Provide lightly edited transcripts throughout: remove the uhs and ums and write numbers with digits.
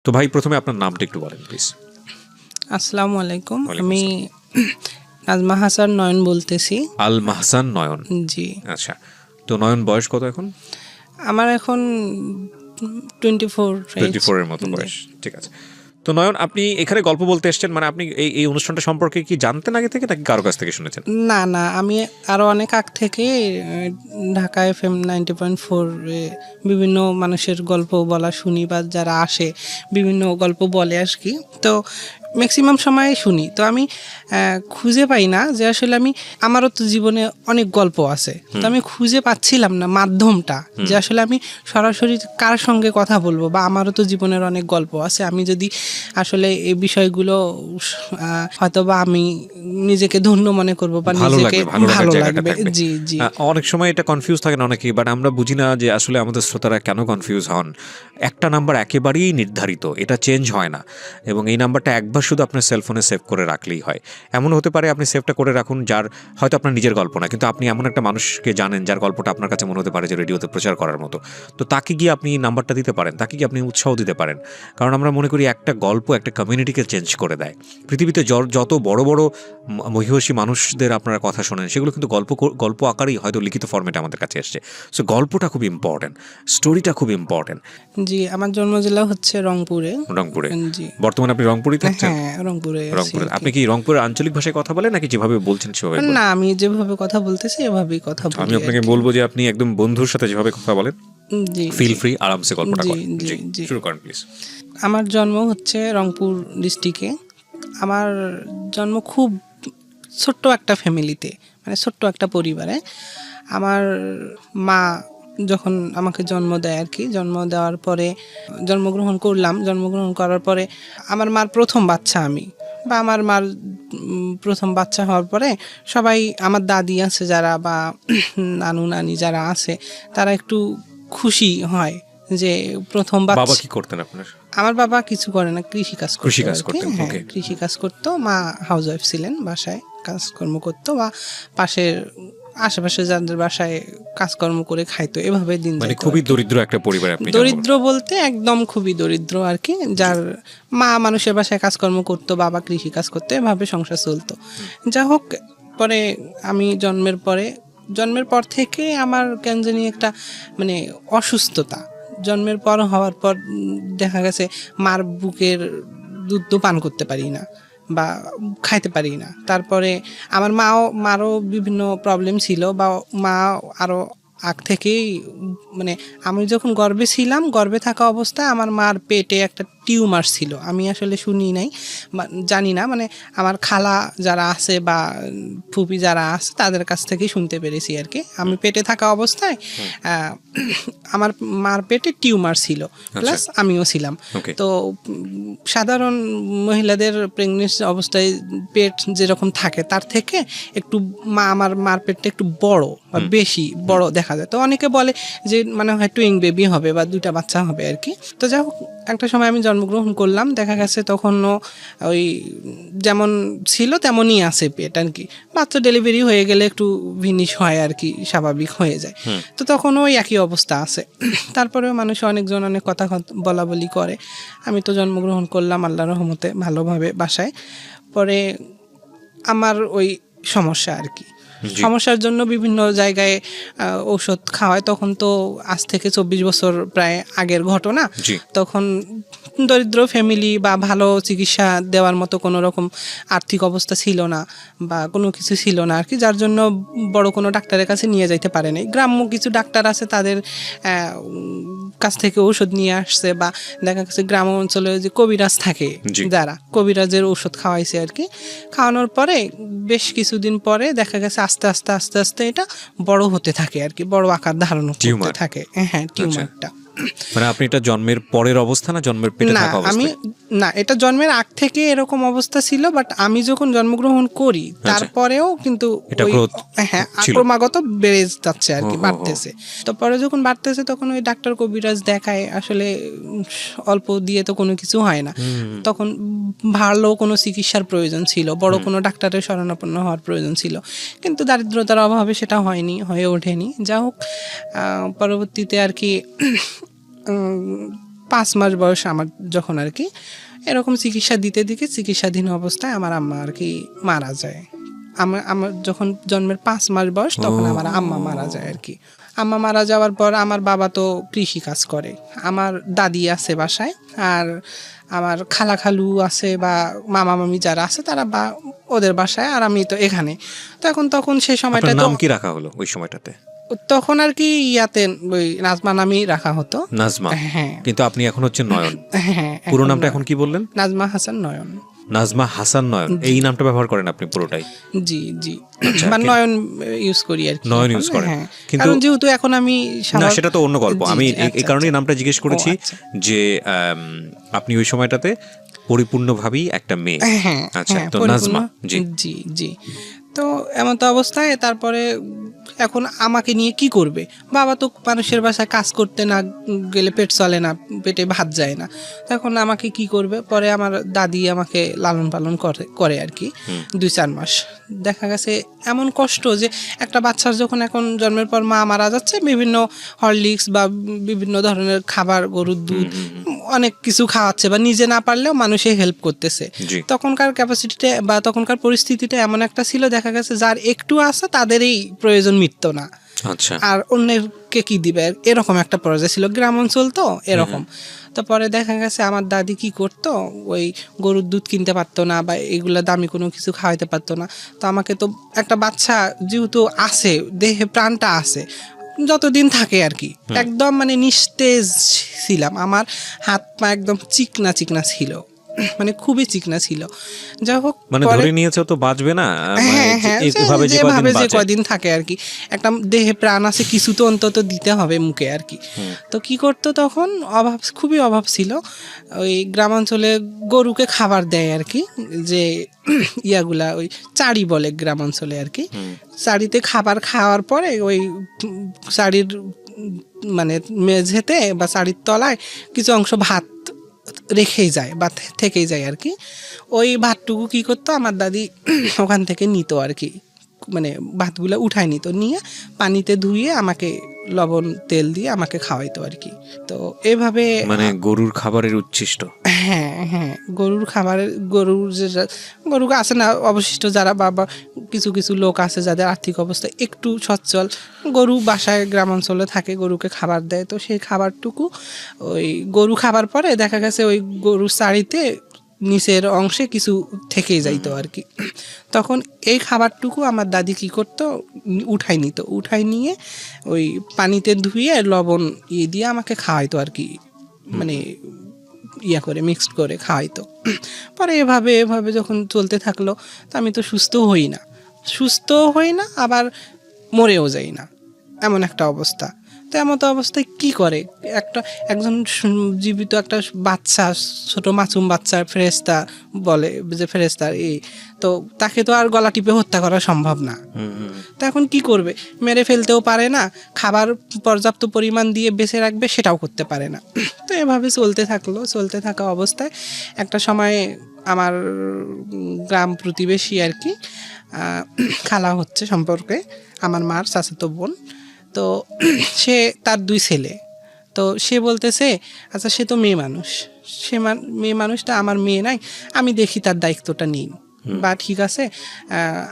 তো ভাই প্রথমে আপনার নামটা একটু বলেন প্লিজ। আসসালামু আলাইকুম, আমি নাজমা হাসান নয়ন বলতেছি। আল মাহসান নয়ন, জি। আচ্ছা, তো নয়ন বয়স কত এখন? আমার এখন 24 24 এর মতো বয়স, ঠিক আছে। তো নয়ন, আপনি এখানে গল্প বলতে এসেছেন, মানে আপনি এই অনুষ্ঠানটা সম্পর্কে কি জানতেন আগে থেকে নাকি কারো কাছ থেকে শুনেছেন? না না, আমি আরো অনেক আগ থেকে ঢাকা FM 90.4 বিভিন্ন মানুষের গল্প বলা শুনি, বা যারা আসে বিভিন্ন গল্প বলে আর কি। তো ম্যাক্সিমাম সময় শুনি, তো আমি খুঁজে পাই না যে আসলে আমারও তো জীবনে অনেক গল্প আছে, তো আমি খুঁজে পাচ্ছিলাম না মাধ্যমটা যে আসলে আমি সরাসরি কার সঙ্গে কথা বলবো, বা আমারও তো জীবনের অনেক গল্প আছে। আমি যদি আসলে এই বিষয়গুলো হয়তো বা আমি নিজেকে ধন্য মনে করবো বা নিজেকে ভালো লাগবে। জি জি। অনেক সময় এটা কনফিউজ থাকেন অনেকেই, বাট আমরা বুঝি না যে আসলে আমাদের শ্রোতারা কেন কনফিউজ হন। একটা নাম্বার একেবারেই নির্ধারিত, এটা চেঞ্জ হয় না, এবং এই নাম্বারটা একবার শুধু আপনার সেলফোনে সেভ করে রাখলেই হয়। এমন হতে পারে আপনি সেভটা করে রাখুন যার হয়তো আপনার নিজের গল্প না, কিন্তু আপনি এমন একটা মানুষকে জানেন যার গল্পটা আপনার কাছে মনে হতে পারে যে রেডিওতে প্রচার করার মতো, তো তাকে গিয়ে আপনি নাম্বারটা দিতে পারেন, তাকে গিয়ে আপনি উৎসাহ দিতে পারেন। কারণ আমরা মনে করি একটা গল্প একটা কমিউনিটিকে চেঞ্জ করে দেয়। পৃথিবীতে যত বড় বড় মহিষী মানুষদের আপনারা কথা শোনেন, সেগুলো কিন্তু গল্প আকারেই হয়তো লিখিত ফর্মেটে আমাদের কাছে এসছে। সো গল্পটা খুব ইম্পর্টেন্ট, স্টোরিটা খুব ইম্পর্টেন্ট। জি, আমার জন্ম জেলা হচ্ছে রংপুরে। জি, বর্তমানে আপনি রংপুরেই থাকছেন? হ্যাঁ, রংপুরে। আপনি কি রংপুরের আঞ্চলিক ভাষায় কথা বলেন নাকি যেভাবে বলছেন সেভাবে? না, আমি যেভাবে কথা বলতেছি এভাবেই কথা বলি। আমি আপনাকে বলবো যে আপনি একদম বন্ধুর সাথে যেভাবে কথা বলেন, জি, ফিল ফ্রি, আরামসে গল্পটা করেন। জি, শুরু করেন প্লিজ। আমার জন্ম হচ্ছে রংপুর ডিস্ট্রিক্টে। আমার জন্ম খুব ছোট্ট একটা ফ্যামিলিতে, মানে ছোট্ট একটা পরিবারে। আমার মা যখন আমাকে জন্ম দেয় আর কি, জন্ম দেওয়ার পরে জন্মগ্রহণ করার পরে আমার মার প্রথম বাচ্চা আমি, বা আমার মার প্রথম বাচ্চা হওয়ার পরে সবাই, আমার দাদি আছে যারা বা নানু নানি যারা আছে, তারা একটু খুশি হয় যে প্রথম বাচ্চা। বাবা কি করতেন আপনার? আমার বাবা কিছু করে না, কৃষি কাজ করতেন। হ্যাঁ, কৃষি কাজ করতো। মা হাউস ওয়াইফ ছিলেন, বাসায় কাজকর্ম করতো, বা পাশের আশেপাশে যাদের বাসায় কাজকর্ম করে খাইতো, এভাবে দিন যেত। মানে খুবই দরিদ্র একটা পরিবার। আপনি দরিদ্র বলতে একদম খুবই দরিদ্র আর কি, যার মা মানুষের বাসায় কাজকর্ম করতো, বাবা কৃষি কাজ করতো, এভাবে সংসার চলতো। যা হোক, পরে আমি জন্মের পর থেকে আমার কেন জানি একটা মানে অসুস্থতা, জন্মের পর হওয়ার পর দেখা গেছে মার বুকের দুধ পান করতে পারি না বা খাইতে পারি না। তারপরে আমার মারও বিভিন্ন প্রবলেম ছিল, বা মা আরও আগ থেকেই, মানে আমি যখন গর্ভে থাকা অবস্থায় আমার মার পেটে একটা টিউমার ছিল। আমি আসলে শুনি নাই, জানি না, মানে আমার খালা যারা আছে বা ফুপি যারা আছে তাদের কাছ থেকেই শুনতে পেরেছি আর কি। আমি পেটে থাকা অবস্থায় আমার মার পেটে টিউমার ছিল, প্লাস আমিও ছিলাম। তো সাধারণ মহিলাদের প্রেগনেন্সি অবস্থায় পেট যেরকম থাকে তার থেকে একটু আমার মার পেটটা একটু বড় বা বেশি বড় দেখা যায়। তো অনেকে বলে যে মানে হয় টুইং বেবি হবে বা 2টা বাচ্চা হবে আর কি। তো যাই হোক, একটা সময় আমি জন্মগ্রহণ করলাম, দেখা গেছে তখনও ওই যেমন ছিল তেমনই আছে পেট আর কি। বাচ্চা ডেলিভারি হয়ে গেলে একটু ভিনিশ হয় আর কি, স্বাভাবিক হয়ে যায়। তো তখন ওই একই অবস্থা আছে। তারপরেও মানুষ অনেকজন অনেক কথা বলা বলি করে। আমি তো জন্মগ্রহণ করলাম আল্লাহর রহমতে ভালোভাবে বাসায়। পরে আমার ওই সমস্যা আর কি, সমস্যার জন্য বিভিন্ন জায়গায় ঔষধ খাওয়ায়। তখন তো আজ থেকে 24 বছর প্রায় আগের ঘটনা। তখন দরিদ্র ফ্যামিলি, বা ভালো চিকিৎসা দেওয়ার মতো কোনো রকম আর্থিক অবস্থা ছিল না, বা কোনো কিছু ছিল না আর কি, যার জন্য বড় কোনো ডাক্তারের কাছে নিয়ে যাইতে পারে নাই। গ্রাম্য কিছু ডাক্তার আছে, তাদের কাছ থেকে ঔষধ নিয়ে আসছে, বা দেখা গেছে গ্রাম অঞ্চলে যে কবিরাজ থাকে, যারা কবিরাজের ঔষধ খাওয়াইছে আর কি। খাওয়ানোর পরে বেশ কিছুদিন পরে দেখা গেছে আস্তে আস্তে এটা বড় হতে থাকে আর কি, বড় আকার ধারণ করতে থাকে। হ্যাঁ, টিউমারটা। মানে আপনি এটা জন্মের পরের অবস্থা না জন্মের পেটে থাকা অবস্থা? না, এটা জন্মের আগ থেকে এরকম অবস্থা ছিল, বাট আমি যখন জন্মগ্রহণ করি তারপরেও কিন্তু ক্রমাগত বেড়ে যাচ্ছে আর কি, বাড়তেছে। তো পরে যখন বাড়তেছে তখন ওই ডাক্তার কবিরাজ দেখায়, আসলে অল্প দিয়ে তো কোনো কিছু হয় না। তখন ভালো কোনো চিকিৎসার প্রয়োজন ছিল, বড় কোনো ডাক্তারের শরণাপন্ন হওয়ার প্রয়োজন ছিল, কিন্তু দারিদ্রতার অভাবে সেটা হয়ে ওঠেনি। যা হোক, পরবর্তীতে আর কি 5 মাস বয়স আমার যখন আর কি, এরকম চিকিৎসা দিতে দিতে চিকিৎসাধীন অবস্থায় আমার আম্মা আর কি মারা যায়। আমার যখন জন্মের 5 মাস বয়স তখন আমার আম্মা মারা যায় আর কি। আম্মা মারা যাওয়ার পর আমার বাবা তো কৃষি কাজ করে, আমার দাদি আছে বাসায়, আর আমার খালা খালু আছে বা মামা মামি যারা আছে তারা বা ওদের বাসায়, আর আমি তো এখানে। তখন সেই সময়টা নাম কি রাখা হলো ওই সময়টাতে? তখন আর কি ইয়াতে ওই নাজমা নামই রাখা হতো। নাজমা। হ্যাঁ, কিন্তু আপনি এখন হচ্ছেন নয়ন। হ্যাঁ। পুরো নামটা এখন কি বললেন? নাজমা হাসান নয়ন। নাজমা হাসান নয়ন, এই নামটা ব্যবহার করেন আপনি পুরোটাই? জি জি, বা নয়ন ইউজ করি আর কি। নয়ন ইউজ করেন, কিন্তু কারণ যেহেতু এখন আমি না, সেটা তো অন্য গল্প। আমি এই কারণেই নামটা জিজ্ঞেস করেছি যে আপনি ওই সময়টাতে পরিপূর্ণভাবেই একটা মেয়ে। আচ্ছা, তো নাজমা। জি জি জি। তো এমন তো অবস্থায় তারপরে এখন আমাকে নিয়ে কি করবে? বাবা তো মানুষের বাসায় কাজ করতে না গেলে পেট চলে না, পেটে ভাত যায় না। তখন আমাকে কি করবে? পরে আমার দাদি আমাকে লালন পালন করে আর কি 2-4 মাস। দেখা গেছে এমন কষ্ট যে একটা বাচ্চার যখন এখন জন্মের পর মা মারা যাচ্ছে, বিভিন্ন হরলিক্স বা বিভিন্ন ধরনের খাবার, গরুর দুধ, অনেক কিছু খাওয়াচ্ছে বা নিজে না পারলেও মানুষে হেল্প করতেছে। তখনকার ক্যাপাসিটিটা বা তখনকার পরিস্থিতিটা এমন একটা ছিল, দেখা গেছে যার একটু আছে তাদেরই প্রয়োজন মিটতো না। আচ্ছা। আর অন্যকে কি দিবে, এরকম একটা পর্যায়ে ছিল। গ্রাম অঞ্চল তো এরকম। তো পরে দেখা গেছে আমার দাদি কি করতো, ওই গরুর দুধ কিনতে পারতো না বা এগুলা দামি কোনো কিছু খাওয়াইতে পারতো না। তো আমাকে তো একটা বাচ্চা যেহেতু আছে, দেহে প্রাণটা আছে, যতদিন থাকে আর কি, একদম মানে নিস্তেজ ছিলাম। আমার হাত পা একদম চিকনা চিকনা ছিল, মানে খুবই চিকনা ছিল। যাই হোক, মানে ধরে নিয়েছে তো বাঁচবে না, যেভাবে যে কয়দিন থাকে আর কি, একটা দেহে প্রাণ আছে, কিছু তো অন্তত দিতে হবে মুখে আর কি। তো কি করতো তখন, খুবই অভাব ছিল। ওই গ্রামাঞ্চলে গরুকে খাবার দেয় আর কি, যে ইয়াগুলা ওই চাড়ি বলে গ্রামাঞ্চলে আর কি। চাড়িতে খাবার খাওয়ার পরে ওই চাড়ির মানে মেঝেতে বা চাড়ির তলায় কিছু অংশ ভাত রেখেই যায় বা থেকেই যায় আর কি। ওই ভাতটুকু কি করতো আমার দাদি ওখান থেকে নিত আর কি, মানে ভাতগুলো উঠায় নিত, নিয়ে পানিতে ধুয়ে আমাকে লবণ তেল দিয়ে আমাকে খাওয়াইতো আর কি। তো এভাবে মানে গরুর খাবারের উচ্ছিষ্ট। হ্যাঁ হ্যাঁ, গরুর খাবারের, গরু আছে না অবশিষ্ট যারা, বা কিছু কিছু লোক আছে যাদের আর্থিক অবস্থা একটু সচ্ছল, গরু বাসায় গ্রামাঞ্চলে থাকে, গরুকে খাবার দেয়। তো সেই খাবারটুকু ওই গরু খাবার পরে দেখা গেছে ওই গরুর শাড়িতে নিচের অংশে কিছু থেকেই যাইতো আর কি। তখন এই খাবারটুকু আমার দাদি কি করতো, উঠাই নিয়ে ওই পানিতে ধুয়ে লবণ দিয়ে আমাকে খাওয়াইতো আর কি, মানে ইয়া করে মিক্সড করে খাওয়াইতো। পরে এভাবে যখন চলতে থাকলো, তো আমি তো সুস্থ হই না আবার মরেও যাই না, এমন একটা অবস্থা। তো এমন অবস্থায় কি করে একজন জীবিত একটা বাচ্চা, ছোট মাসুম বাচ্চা, ফেরেশতা বলে যে ফেরেশতার তো তাকে তো আর গলা টিপে হত্যা করা সম্ভব না। তো এখন কি করবে, মেরে ফেলতেও পারে না, খাবার পর্যাপ্ত পরিমাণ দিয়ে বেঁচে রাখবে সেটাও করতে পারে না। তো এভাবে চলতে থাকা অবস্থায় একটা সময় আমার গ্রাম প্রতিবেশী আর কি, খালা হচ্ছে সম্পর্কে আমার মার চাচাতো বোন, তো সে তার 2 ছেলে। তো সে বলতেছে, আচ্ছা সে তো মেয়ে মানুষটা আমার মেয়ে নাই, আমি দেখি তার দায়িত্বটা নিই, বা ঠিক আছে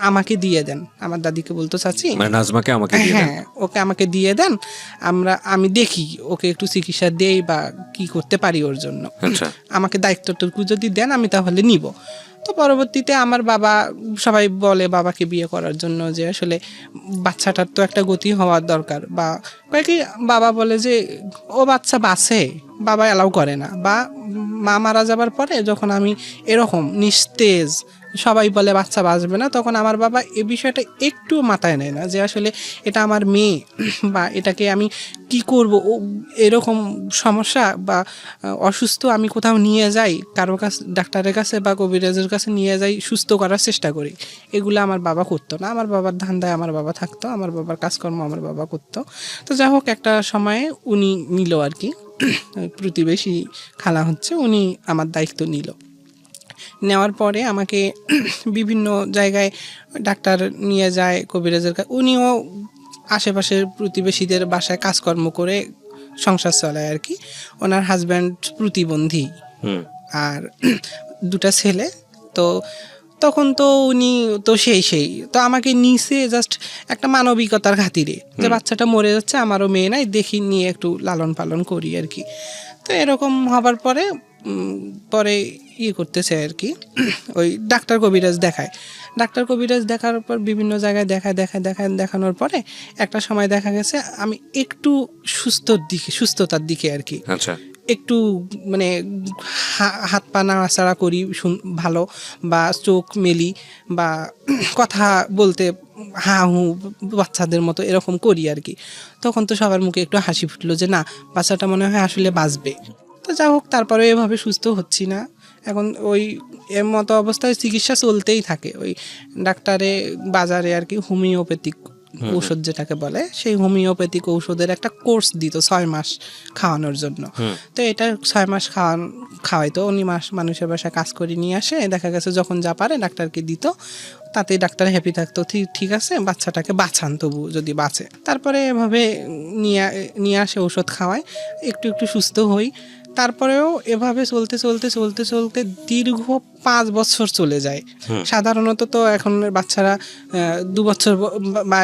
আমাকে দিয়ে দেন। আমার দাদিকে বলতো, চাচি মানে নাজমাকে আমাকে দিয়ে দেন, হ্যাঁ ওকে আমাকে দিয়ে দেন, আমি দেখি ওকে একটু চিকিৎসা দেই বা কি করতে পারি ওর জন্য, আমাকে দায়িত্বটুকু যদি দেন আমি তাহলে নিব। তো পরবর্তীতে আমার বাবা, সবাই বলে বাবাকে বিয়ে করার জন্য যে আসলে বাচ্চাটার তো একটা গতি হওয়ার দরকার, বা কয়েকই বাবা বলে যে ও বাচ্চা বাঁচে, বাবা অ্যালাউ করে না। বা মা মারা যাবার পরে যখন আমি এরকম নিস্তেজ, সবাই বলে বাচ্চা বাঁচবে না, তখন আমার বাবা এ বিষয়টা একটু মাথায় নেয় না যে আসলে এটা আমার মেয়ে, বা এটাকে আমি কি করব, ও এরকম সমস্যা বা অসুস্থ, আমি কোথাও নিয়ে যাই কারো কাছে, ডাক্তারের কাছে বা কবিরাজের কাছে নিয়ে যাই, সুস্থ করার চেষ্টা করি, এগুলো আমার বাবা করতো না। আমার বাবার ধান্দায় আমার বাবা থাকতো, আমার বাবার কাজকর্ম আমার বাবা করতো। তো যাই হোক, একটা সময়ে উনি নিল আর কি, প্রতিবেশী খালা হচ্ছে, উনি আমার দায়িত্ব নেওয়ার পরে আমাকে বিভিন্ন জায়গায় ডাক্তার নিয়ে যায়, কবিরাজের কাছে। উনিও আশেপাশের প্রতিবেশীদের বাসায় কাজকর্ম করে সংসার চলায় আর কি। ওনার হাজব্যান্ড প্রতিবন্ধী হুম আর দুটা ছেলে। তো তখন তো উনি তো সেই তো আমাকে নিচে জাস্ট একটা মানবিকতার খাতিরে যে বাচ্চাটা মরে যাচ্ছে, আমারও মেয়ে নাই, দেখি নিয়ে একটু লালন পালন করি আর কি। তো এরকম হবার পরে পরে করতেছে আর কি, ওই ডাক্তার কবিরাজ দেখায়। ডাক্তার কবিরাজ দেখার পর বিভিন্ন জায়গায় দেখানোর পরে একটা সময় দেখা গেছে আমি একটু সুস্থতার দিকে আর কি, আচ্ছা একটু মানে হাত পা নাড়াচাড়া করি ভালো, বা চোখ মেলি, বা কথা বলতে হা হু বাচ্চাদের মতো এরকম করি আর কি। তখন তো সবার মুখে একটু হাসি ফুটলো যে না, বাচ্চাটা মনে হয় আসলে বাঁচবে। তো যা হোক, তারপরে এভাবে সুস্থ হচ্ছি না। এখন ওই এর মতো অবস্থায় চিকিৎসা চলতেই থাকে। ওই ডাক্তারে বাজারে আর কি হোমিওপ্যাথিক ঔষধ যেটাকে বলে, সেই হোমিওপ্যাথিক ঔষধের একটা কোর্স দিত 6 মাস খাওয়ানোর জন্য। তো এটা 6 মাস খাওয়াইতো উনি। মানুষের বাসায় কাজ করে নিয়ে আসে, দেখা গেছে যখন যা পারে ডাক্তারকে দিত, তাতেই ডাক্তার হ্যাপি থাকতো, ঠিক আছে বাচ্চাটাকে বাঁচান তবু যদি বাঁচে। তারপরে এভাবে নিয়ে আসে, ওষুধ খাওয়ায়, একটু সুস্থ হই। তারপরেও এভাবে চলতে দীর্ঘ 5 বছর চলে যায়। সাধারণত তো এখন বাচ্চারা 2 বছর বা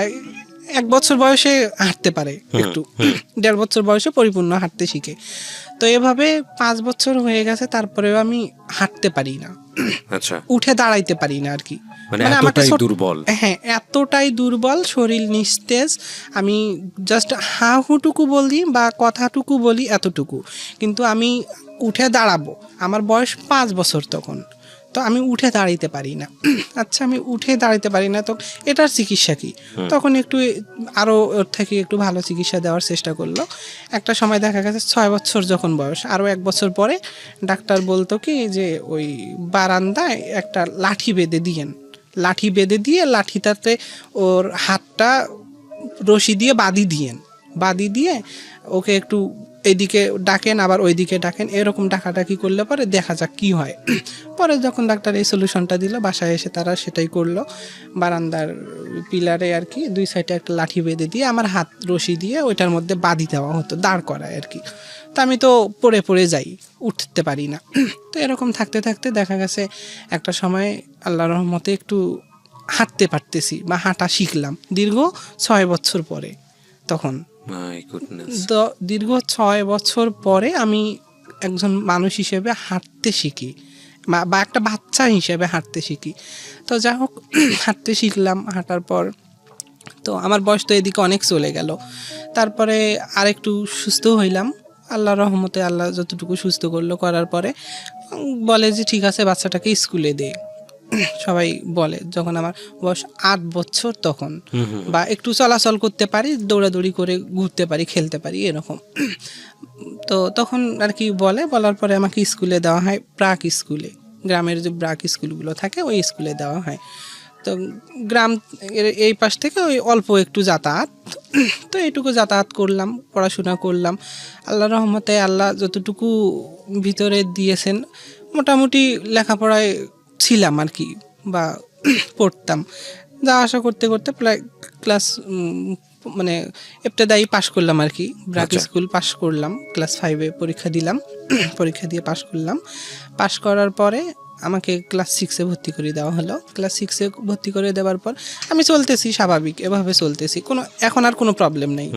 1 বছর বয়সে হাঁটতে পারে, একটু 1.5 বছর বয়সে পরিপূর্ণ হাঁটতে শিখে। তো এভাবে 5 বছর হয়ে গেছে, তারপরেও আমি হাঁটতে পারি না, আচ্ছা উঠে দাঁড়াইতে পারি না আর কি। মানে এতটাই দুর্বল? হ্যাঁ, এতটাই দুর্বল, শরীর নিস্তেজ। আমি জাস্ট হাঁটুকু বলি বা কথাটুকু বলি এতটুকু, কিন্তু আমি উঠে দাঁড়াবো, আমার বয়স 5 বছর তখন, তো আমি উঠে দাঁড়াইতে পারি না। আচ্ছা, আমি উঠে দাঁড়াইতে পারি না, তো এটার চিকিৎসা কি? তখন একটু আরও ওর থেকে একটু ভালো চিকিৎসা দেওয়ার চেষ্টা করলো। একটা সময় দেখা গেছে 6 বছর যখন বয়স, আরও 1 বছর পরে ডাক্তার বলতো কি যে ওই বারান্দায় একটা লাঠি বেঁধে দিয়ে লাঠিটাতে ওর হাতটা রশি দিয়ে বাঁধি দিয়ে ওকে একটু এইদিকে ডাকেন আবার ওইদিকে ডাকেন, এরকম ডাকাডাকি করলে পরে দেখা যাক কি হয়। পরে যখন ডাক্তার এই সলিউশনটা দিল, বাসায় এসে তারা সেটাই করলো। বারান্দার পিলারে আর কি 2 সাইডে একটা লাঠি বেঁধে দিয়ে আমার হাত রশি দিয়ে ওইটার মধ্যে বাঁধি দেওয়া হতো, দাঁড় করায় আর কি। তো আমি তো পড়ে যাই, উঠতে পারি না। তো এরকম থাকতে দেখা গেছে একটা সময় আল্লাহর রহমতে একটু হাঁটতে পারতেছি বা হাঁটা শিখলাম দীর্ঘ 6 বছর পরে। তখন দীর্ঘ 6 বছর পরে আমি একজন মানুষ হিসেবে হাঁটতে শিখি, বা একটা বাচ্চা হিসেবে হাঁটতে শিখি। তো যাই হোক, হাঁটতে শিখলাম। হাঁটার পর তো আমার বয়স তো এদিকে অনেক চলে গেল। তারপরে আরেকটু সুস্থ হইলাম আল্লাহর রহমতে। আল্লাহ যতটুকু সুস্থ করলো, করার পরে বলে যে ঠিক আছে বাচ্চাটাকে স্কুলে দে। সবাই বলে, যখন আমার বয়স 8 বছর তখন, বা একটু চলাচল করতে পারি, দৌড়াদৌড়ি করে ঘুরতে পারি, খেলতে পারি, এরকম। তো তখন আর কি বলার পরে আমাকে স্কুলে দেওয়া হয়, প্রাক স্কুলে, গ্রামের যে প্রাক স্কুলগুলো থাকে ওই স্কুলে দেওয়া হয়। তো গ্রাম এই পাশ থেকে ওই অল্প একটু যাতায়াত, তো এইটুকু যাতায়াত করলাম, পড়াশোনা করলাম। আল্লাহর রহমতে আল্লাহ যতটুকু ভিতরে দিয়েছেন মোটামুটি লেখাপড়ায় ছিলাম আর কি, বা পড়তাম। যা আশা করতে প্রায় ক্লাস মানে ইবতেদায়ী পাশ করলাম আর কি, ব্রাক স্কুল পাশ করলাম। ক্লাস 5-এ পরীক্ষা দিলাম, পরীক্ষা দিয়ে পাশ করলাম। পাশ করার পরে আমাকে ক্লাস 6-এ ভর্তি করে দেওয়া হলো। ক্লাস 6-এ ভর্তি করে দেওয়ার পর আমি চলতেছি স্বাভাবিক, এভাবে চলতেছি, এখন আর কোনো প্রবলেম নেই।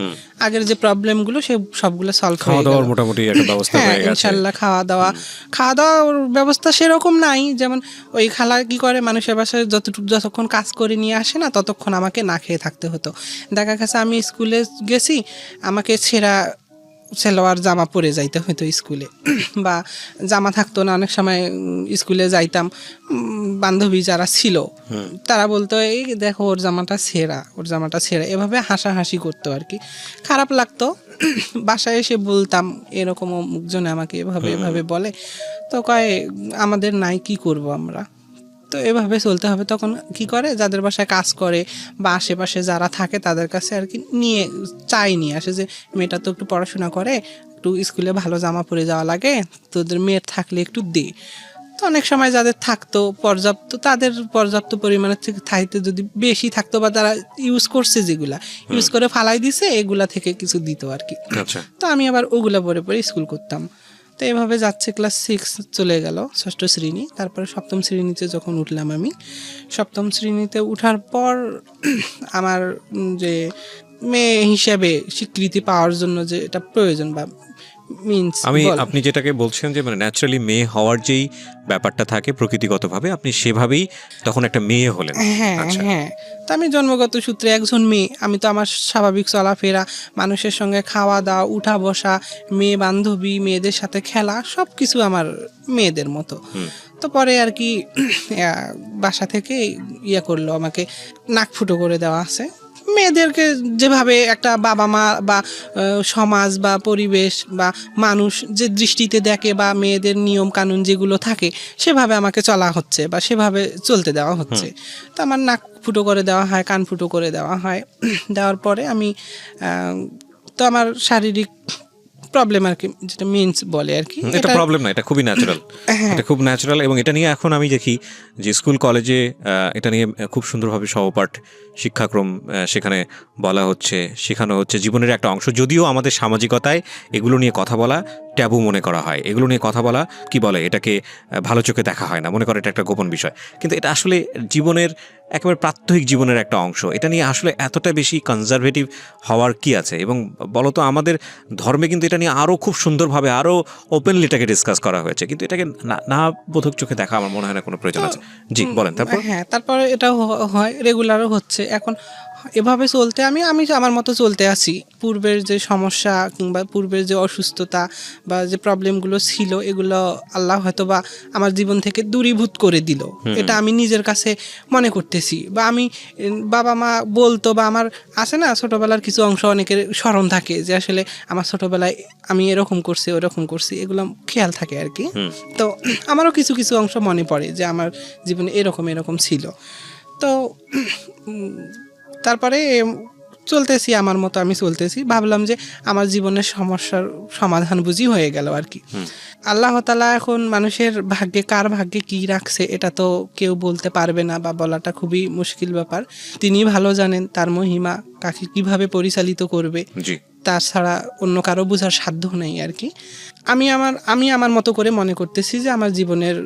আগের যে প্রবলেমগুলো সে সবগুলো সলভ হয়ে গেল, মোটামুটি একটা ব্যবস্থা হয়ে গেছে ইনশাআল্লাহ। খাওয়া দাওয়ার ব্যবস্থা সেরকম নাই, যেমন ওই খালা কি করে, মানুষের বাসায় যতক্ষণ কাজ করে নিয়ে আসে না ততক্ষণ আমাকে না খেয়ে থাকতে হতো। দেখা গেছে আমি স্কুলে গেছি, আমাকে ছেঁড়া সালোয়ার জামা পরে যাইতে হতো স্কুলে, বা জামা থাকতো না অনেক সময়। স্কুলে যাইতাম, বান্ধবী যারা ছিল তারা বলতো এই দেখো ওর জামাটা ছেঁড়া, এভাবে হাসাহাসি করতো আর কি। খারাপ লাগতো। বাসায় এসে বলতাম, এরকম মুখজনে আমাকে এভাবে বলে, তো কয় আমাদের নাই, কি করব আমরা, তো এভাবে চলতে হবে। তখন কি করে, যাদের বাসায় কাজ করে বা আশেপাশে যারা থাকে তাদের কাছে আর কি নিয়ে আসে যে মেয়েটা তো একটু পড়াশোনা করে, একটু স্কুলে ভালো জামা পরে যাওয়া লাগে, তোদের মেয়ের থাকলে একটু দে। তো অনেক সময় যাদের থাকতো পর্যাপ্ত, তাদের পর্যাপ্ত পরিমাণের থেকে থাইতে যদি বেশি থাকতো বা তারা ইউজ করছে যেগুলা ইউজ করে ফালাই দিছে, এগুলা থেকে কিছু দিত আর কি। আচ্ছা। তো আমি আবার ওগুলা পরে পরে স্কুল করতাম। তো এভাবে যাচ্ছে, ক্লাস 6 চলে গেল, ষষ্ঠ শ্রেণী। তারপরে সপ্তম শ্রেণীতে যখন উঠলাম, আমি সপ্তম শ্রেণীতে উঠার পর আমার যে মেয়ে হিসেবে স্বীকৃতি পাওয়ার জন্য যে এটা প্রয়োজন বা মিনস, আপনি যেটাকে বলছেন যে মানে ন্যাচারালি মেয়ে হওয়ার যেই ব্যাপারটা থাকে প্রকৃতিগতভাবে, আপনি সেভাবেই তখন একটা মেয়ে হলেন। হ্যাঁ আচ্ছা। হ্যাঁ, তো আমি জন্মগত সূত্রে একজন মেয়ে, আমি তো আমার স্বাভাবিক চলাফেরা, মানুষের সঙ্গে খাওয়া দাওয়া, উঠা বসা, মেয়ে বান্ধবী, মেয়েদের সাথে খেলা, সব কিছু আমার মেয়েদের মতো। তো পরে আর কি বাসা থেকে করলো, আমাকে নাক ফুটো করে দেওয়া আছে। মেয়েদেরকে যেভাবে একটা বাবা মা বা সমাজ বা পরিবেশ বা মানুষ যে দৃষ্টিতে দেখে, বা মেয়েদের নিয়ম কানুন যেগুলো থাকে, সেভাবে আমাকে চলা হচ্ছে বা সেভাবে চলতে দেওয়া হচ্ছে। তো আমার নাক ফুটো করে দেওয়া হয়, কান ফুটো করে দেওয়া হয়। দেওয়ার পরে আমি তো আমার শারীরিক প্রবলেম আর কি, যেটা মিনস বলে আর কি, এটা প্রবলেম না, এটা খুবই ন্যাচারাল। এটা খুব ন্যাচারাল, এবং এটা নিয়ে এখন আমি দেখি যে স্কুল কলেজে এটা নিয়ে খুব সুন্দরভাবে সহপাঠ শিক্ষাক্রম সেখানে বলা হচ্ছে, শেখানো হচ্ছে, জীবনের একটা অংশ। যদিও আমাদের সামাজিকতায় এগুলো নিয়ে কথা বলা ট্যাবু মনে করা হয়, এগুলো নিয়ে কথা বলা কি বলে, এটাকে ভালো চোখে দেখা হয় না, মনে করে এটা একটা গোপন বিষয়। কিন্তু এটা আসলে জীবনের একেবারে প্রাত্যহিক জীবনের একটা অংশ। এটা নিয়ে আসলে এতটা বেশি কনজারভেটিভ হওয়ার কি আছে? এবং বলতো আমাদের ধর্মে কিন্তু এটা নিয়ে আরও খুব সুন্দরভাবে, আরও ওপেনলি এটাকে ডিসকাস করা হয়েছে, কিন্তু এটাকে না বোধক চোখে দেখা আমার মনে হয় না কোনো প্রয়োজন আছে। জি বলেন। তারপর হ্যাঁ, তারপরে এটা হয়, রেগুলারও হচ্ছে। এখন এভাবে চলতে আমি আমার মতো চলতে আছি। পূর্বের যে সমস্যা কিংবা পূর্বের যে অসুস্থতা বা যে প্রবলেমগুলো ছিল, এগুলো আল্লাহ হয়তো বা আমার জীবন থেকে দূরীভূত করে দিল, এটা আমি নিজের কাছে মনে করতেছি। বা আমি বাবা মা বলতো, বা আমার আছে না ছোটবেলার কিছু অংশ অনেকের স্মরণ থাকে, যে আসলে আমার ছোটবেলায় আমি এরকম করছি, ওরকম করছি, এগুলো খেয়াল থাকে আর কি। তো আমারও কিছু কিছু অংশ মনে পড়ে যে আমার জীবনে এরকম এরকম ছিল। তো তারপরে চলতেছি আমার মতো, আমি চলতেছি, ভাবলাম যে আমার জীবনের সমস্যার সমাধান বুঝি হয়ে গেল আর কি। আল্লাহ তাআলা এখন মানুষের ভাগ্যে, কার ভাগ্যে কি রাখছে এটা তো কেউ বলতে পারবে না, বা বলাটা খুবই মুশকিল ব্যাপার। তিনি ভালো জানেন তার মহিমা কাকে কিভাবে পরিচালিত করবে, তাছাড়া অন্য কারো বোঝার সাধ্য নেই আর কি। আমি আমার মতো করে মনে করতেছি যে আমার জীবনের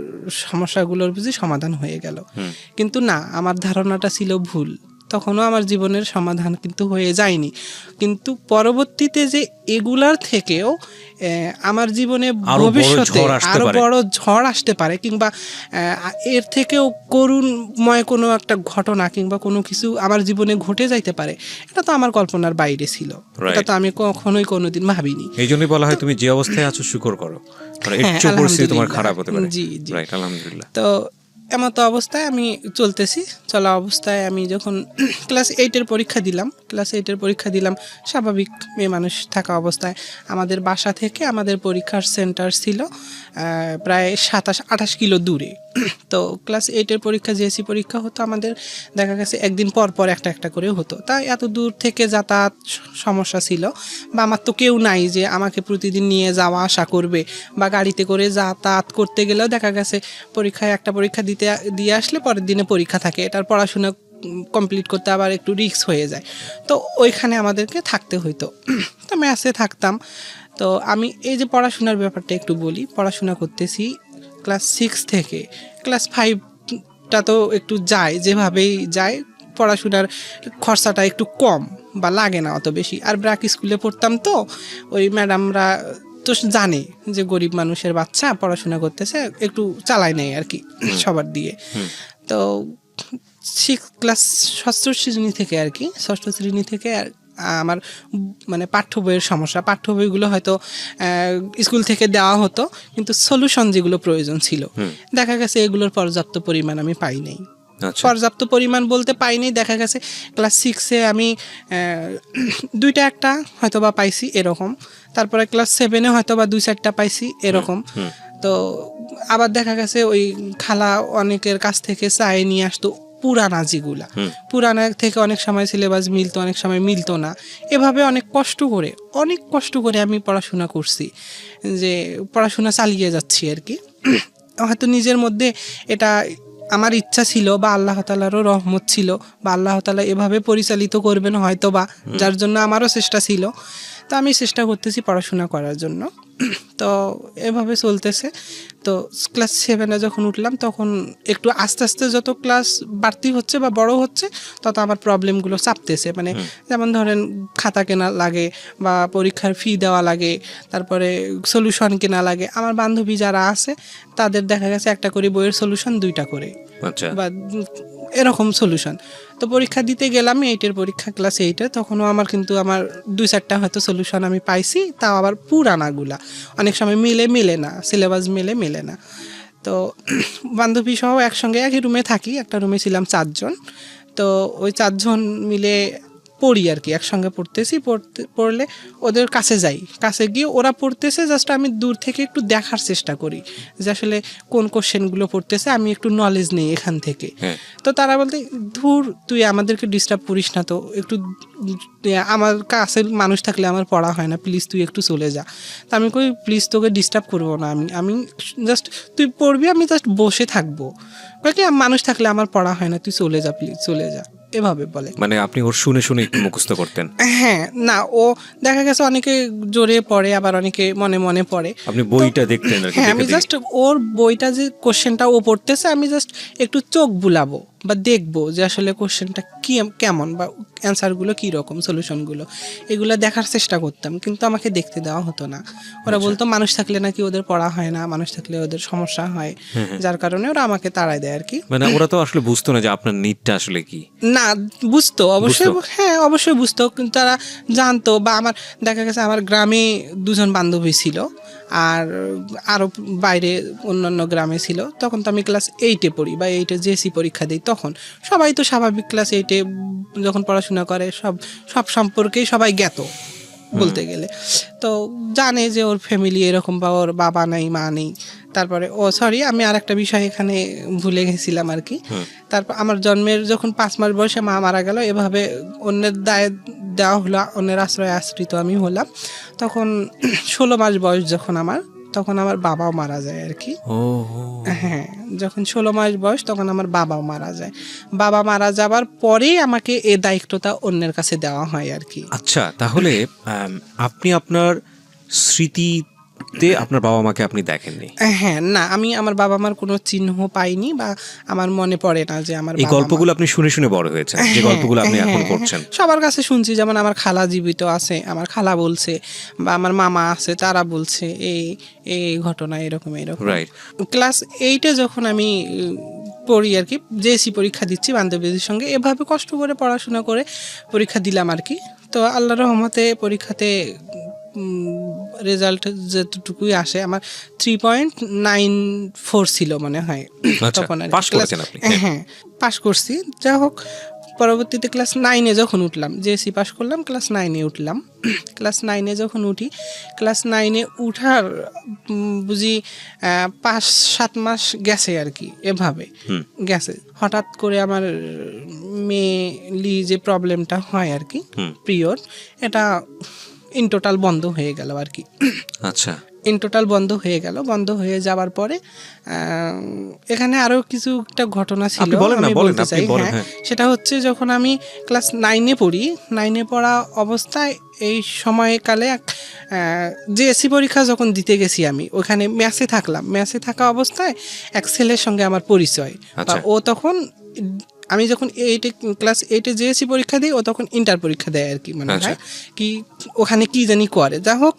সমস্যাগুলোর বুঝি সমাধান হয়ে গেল, কিন্তু না, আমার ধারণাটা ছিল ভুল। তখনও আমার জীবনের সমাধান কিন্তু হয়ে যায়নি, কিন্তু পরবর্তীতে যে এগুলার থেকেও আমার জীবনে ভবিষ্যতে আরো বড় ঝড় আসতে পারে, কিংবা এর থেকেও করুণময় কোনো একটা ঘটনা কিংবা কোনো কিছু আমার জীবনে ঘটে যাইতে পারে, এটা তো আমার কল্পনার বাইরে ছিল। এটা তো আমি কখনোই কোনোদিন ভাবিনি। এই জন্যই বলা হয় তুমি যে অবস্থায় আছো শুকর করো, পরিস্থিতি তোমার খারাপ হতে পারে। জি জি, আলহামদুলিল্লাহ। তো এমতো অবস্থায় আমি চলতেছি। চলা অবস্থায় আমি যখন ক্লাস 8-এর পরীক্ষা দিলাম, স্বাভাবিক মেয়ে মানুষ থাকা অবস্থায় আমাদের বাসা থেকে আমাদের পরীক্ষার সেন্টার ছিল প্রায় 27-28 কিলো দূরে। তো ক্লাস 8-এর পরীক্ষা, জিএসসি পরীক্ষা হতো আমাদের, দেখা গেছে একদিন পর পর একটা করে হতো। তাই এত দূর থেকে যাতায়াত সমস্যা ছিল, বা আমার তো কেউ নাই যে আমাকে প্রতিদিন নিয়ে যাওয়া আসা করবে, বা গাড়িতে করে যাতায়াত করতে গেলেও দেখা গেছে একটা পরীক্ষা দিয়ে আসলে পরের দিনে পরীক্ষা থাকে, এটার পড়াশোনা কমপ্লিট করতে আবার একটু রিস্ক হয়ে যায়। তো ওইখানে আমাদেরকে থাকতে হইতো। তো মেসে থাকতাম। তো আমি এই যে পড়াশোনার ব্যাপারটা একটু বলি, পড়াশোনা করতেছি ক্লাস 6 থেকে ক্লাস 5টা তো একটু যায়, যেভাবেই যায়, পড়াশোনার খরচাটা একটু কম বা লাগে না অত বেশি। আর ব্র্যাক স্কুলে পড়তাম, তো ওই ম্যাডামরা তো জানে যে গরিব মানুষের বাচ্চা পড়াশোনা করতেছে, একটু চালায় নেয় আর কি সবার দিয়ে। তো ক্লাস ষষ্ঠ শ্রেণী থেকে আমার মানে পাঠ্য বইয়ের সমস্যা, পাঠ্য বইগুলো হয়তো স্কুল থেকে দেওয়া হতো, কিন্তু সলিউশন যেগুলো প্রয়োজন ছিল, দেখা গেছে এগুলোর পর্যাপ্ত পরিমাণ আমি পাই নাই। পর্যাপ্ত পরিমাণ বলতে পাইনি, দেখা গেছে ক্লাস 6-এ আমি 2টা একটা হয়তো বা পাইছি এরকম, তারপরে ক্লাস 7-এ হয়তো বা 2-4টা পাইছি এরকম। তো আবার দেখা গেছে ওই খালা অনেকের কাছ থেকে চাই নিয়ে আসতো পুরানা, যেগুলা পুরানা থেকে অনেক সময় সিলেবাস মিলতো, অনেক সময় মিলতো না। এভাবে অনেক কষ্ট করে আমি পড়াশোনা করছি, যে পড়াশোনা চালিয়ে যাচ্ছি আর কি। হয়তো নিজের মধ্যে এটা আমার ইচ্ছা ছিল বা আল্লাহ তাআলারও রহমত ছিল বা আল্লাহ তাআলা এভাবে পরিচালিত করবেন হয়তো বা, যার জন্য আমারও চেষ্টা ছিল। তো আমি চেষ্টা করতেছি পড়াশোনা করার জন্য। তো এভাবে চলতেছে। তো ক্লাস 7-এ যখন উঠলাম তখন একটু আস্তে আস্তে যত ক্লাস বাড়তি হচ্ছে বা বড় হচ্ছে তত আমার প্রবলেমগুলো চাপতেছে। মানে যেমন ধরেন খাতা কেনা লাগে বা পরীক্ষার ফি দেওয়া লাগে, তারপরে সলিউশন কেনা লাগে। আমার বান্ধবী যারা আছে তাদের দেখা গেছে একটা করে বইয়ের সলিউশন 2টা করে আচ্ছা বা এরকম সলিউশন। তো পরীক্ষা দিতে গেলাম 8-এর পরীক্ষা, ক্লাস 8-এ, তখনও আমার কিন্তু আমার 2-4টা হয়তো সলিউশন আমি পাইছি, তাও আবার পুরানাগুলা। অনেক সময় মেলে না, সিলেবাস মেলে না। তো বান্ধবী সহ একসঙ্গে একই রুমে থাকি, একটা রুমে ছিলাম 4 জন। তো ওই 4 জন মিলে পড়ি আর কি, একসঙ্গে পড়লে ওদের কাছে যাই, কাছে গিয়ে ওরা পড়তেছে, জাস্ট আমি দূর থেকে একটু দেখার চেষ্টা করি যে আসলে কোন কোশ্চেনগুলো পড়তেছে, আমি একটু নলেজ নেই এখান থেকে। তো তারা বলতে, ধুর তুই আমাদেরকে ডিস্টার্ব করিস না তো, একটু আমার কাছে মানুষ থাকলে আমার পড়া হয় না, প্লিজ তুই একটু চলে যা। তা আমি কই প্লিজ তোকে ডিস্টার্ব করবো না, আমি জাস্ট তুই পড়বি, আমি জাস্ট বসে থাকবো। কয় কি মানুষ থাকলে আমার পড়া হয় না, তুই চলে যা প্লিজ, চলে যা, এভাবে বলে। মানে আপনি ওর শুনে শুনে একটু মুখস্থ করতেন? হ্যাঁ, না ও দেখা গেছে অনেকে জোরে পড়ে, আবার অনেকে মনে মনে পড়ে। আপনি বইটা দেখতেন আর কি? হ্যাঁ, আমি জাস্ট ওর বইটা যে কোশ্চেনটা ও পড়তেছে আমি জাস্ট একটু চোখ বুলাবো বা দেখবো যে আসলে কোশ্চেনটা কি কেমন বা অ্যান্সারগুলো কী রকম, সলিউশনগুলো এগুলো দেখার চেষ্টা করতাম, কিন্তু আমাকে দেখতে দেওয়া হতো না। ওরা বলতো মানুষ থাকলে নাকি ওদের পড়া হয় না, মানুষ থাকলে ওদের সমস্যা হয়, যার কারণে ওরা আমাকে তাড়ায় দেয় আর কি। মানে ওরা তো আসলে বুঝতো না যে আপনার নিডটা আসলে কি? না, বুঝতো অবশ্যই, হ্যাঁ অবশ্যই বুঝতো, কিন্তু তারা জানতো। বা আমার দেখা গেছে আমার গ্রামে 2 জন বান্ধবী ছিল, আর আরও বাইরে অন্যান্য গ্রামে ছিল। তখন তো আমি ক্লাস 8-এ পড়ি বা 8-এ জেএসসি পরীক্ষা দিই, তখন সবাই তো স্বাভাবিক ক্লাস 8-এ যখন পড়াশোনা করে সব সম্পর্কেই সবাই জ্ঞাত বলতে গেলে। তো জানে যে ওর ফ্যামিলি এরকম বা ওর বাবা নেই, মা নেই। তারপরে সরি, আমি আর একটা বিষয় এখানে ভুলে গেছিলাম আর কি। তারপর আমার জন্মের যখন 5 মাস বয়সে মা মারা গেল, এভাবে অন্যের দায়ে দেওয়া হলো, অন্যের আশ্রয়ে আশ্রিত আমি হলাম। তখন 16 মাস বয়স যখন আমার, তখন আমার বাবাও মারা যায় আর কি। হ্যাঁ, যখন 16 মাস বয়স তখন আমার বাবাও মারা যায়। বাবা মারা যাবার পরেই আমাকে এই দায়িত্বটা অন্যের কাছে দেওয়া হয় আর কি। আচ্ছা, তাহলে আপনি আপনার স্মৃতিতে আপনার বাবা মাকে আপনি দেখেননি? হ্যাঁ, না, আমি আমার বাবা মার কোনো চিহ্ন পাইনি বা আমার মনে পড়ে না যে আমার এই বাবা মা। গল্পগুলো আপনি শুনে শুনে বড় হয়েছেন, যে গল্পগুলো আপনি এখন করছেন? সবার কাছে শুনছি, যেমন আমার খালা জীবিত আছে, আমার খালা বলছে, বা আমার মামা আছে তারা বলছে এই এই ঘটনা এরকম এরকম। রাইট। ক্লাস 8-এ যখন আমি পড়ি আর কি, জেএসসি পরীক্ষা দিচ্ছি বান্ধবীদের সঙ্গে, এভাবে কষ্ট করে পড়াশোনা করে পরীক্ষা দিলাম আর কি। তো আল্লাহর রহমতে পরীক্ষাতে রেজাল্ট যেটুকুই আসে, আমার 3.94 ছিল মনে হয় তখন আর কি। পাস করেছেন আপনি? হ্যাঁ, পাস করছি। যা হোক, পরবর্তীতে ক্লাস 9-এ যখন উঠলাম, জেএসসি পাস করলাম, ক্লাস 9-এ উঠলাম। ক্লাস 9-এ যখন উঠি, ক্লাস 9-এ উঠার বুঝি 5-7 মাস গেছে আর কি, এভাবে গেছে। হঠাৎ করে আমার মেয়েলি যে প্রবলেমটা হয় আর কি, পিরিয়ড, এটা ইন টোটাল বন্ধ হয়ে গেল আর কি। আচ্ছা, ইন টোটাল বন্ধ হয়ে গেল। বন্ধ হয়ে যাওয়ার পরে এখানে আরও কিছু একটা ঘটনা ছিল, আমি বলতে চাই। হ্যাঁ, সেটা হচ্ছে যখন আমি ক্লাস 9-এ পড়ি, 9-এ পড়া অবস্থায় এই সময়কালে জেএসসি পরীক্ষা যখন দিতে গেছি আমি, ওখানে ম্যাসে থাকলাম। ম্যাসে থাকা অবস্থায় এক ছেলের সঙ্গে আমার পরিচয়। ও তখন, আমি যখন ক্লাস 8-এ জেএসসি পরীক্ষা দিই, ও তখন ইন্টার পরীক্ষা দেয় আর কি, মানে হয় কি ওখানে কি জানি করে। যা হোক,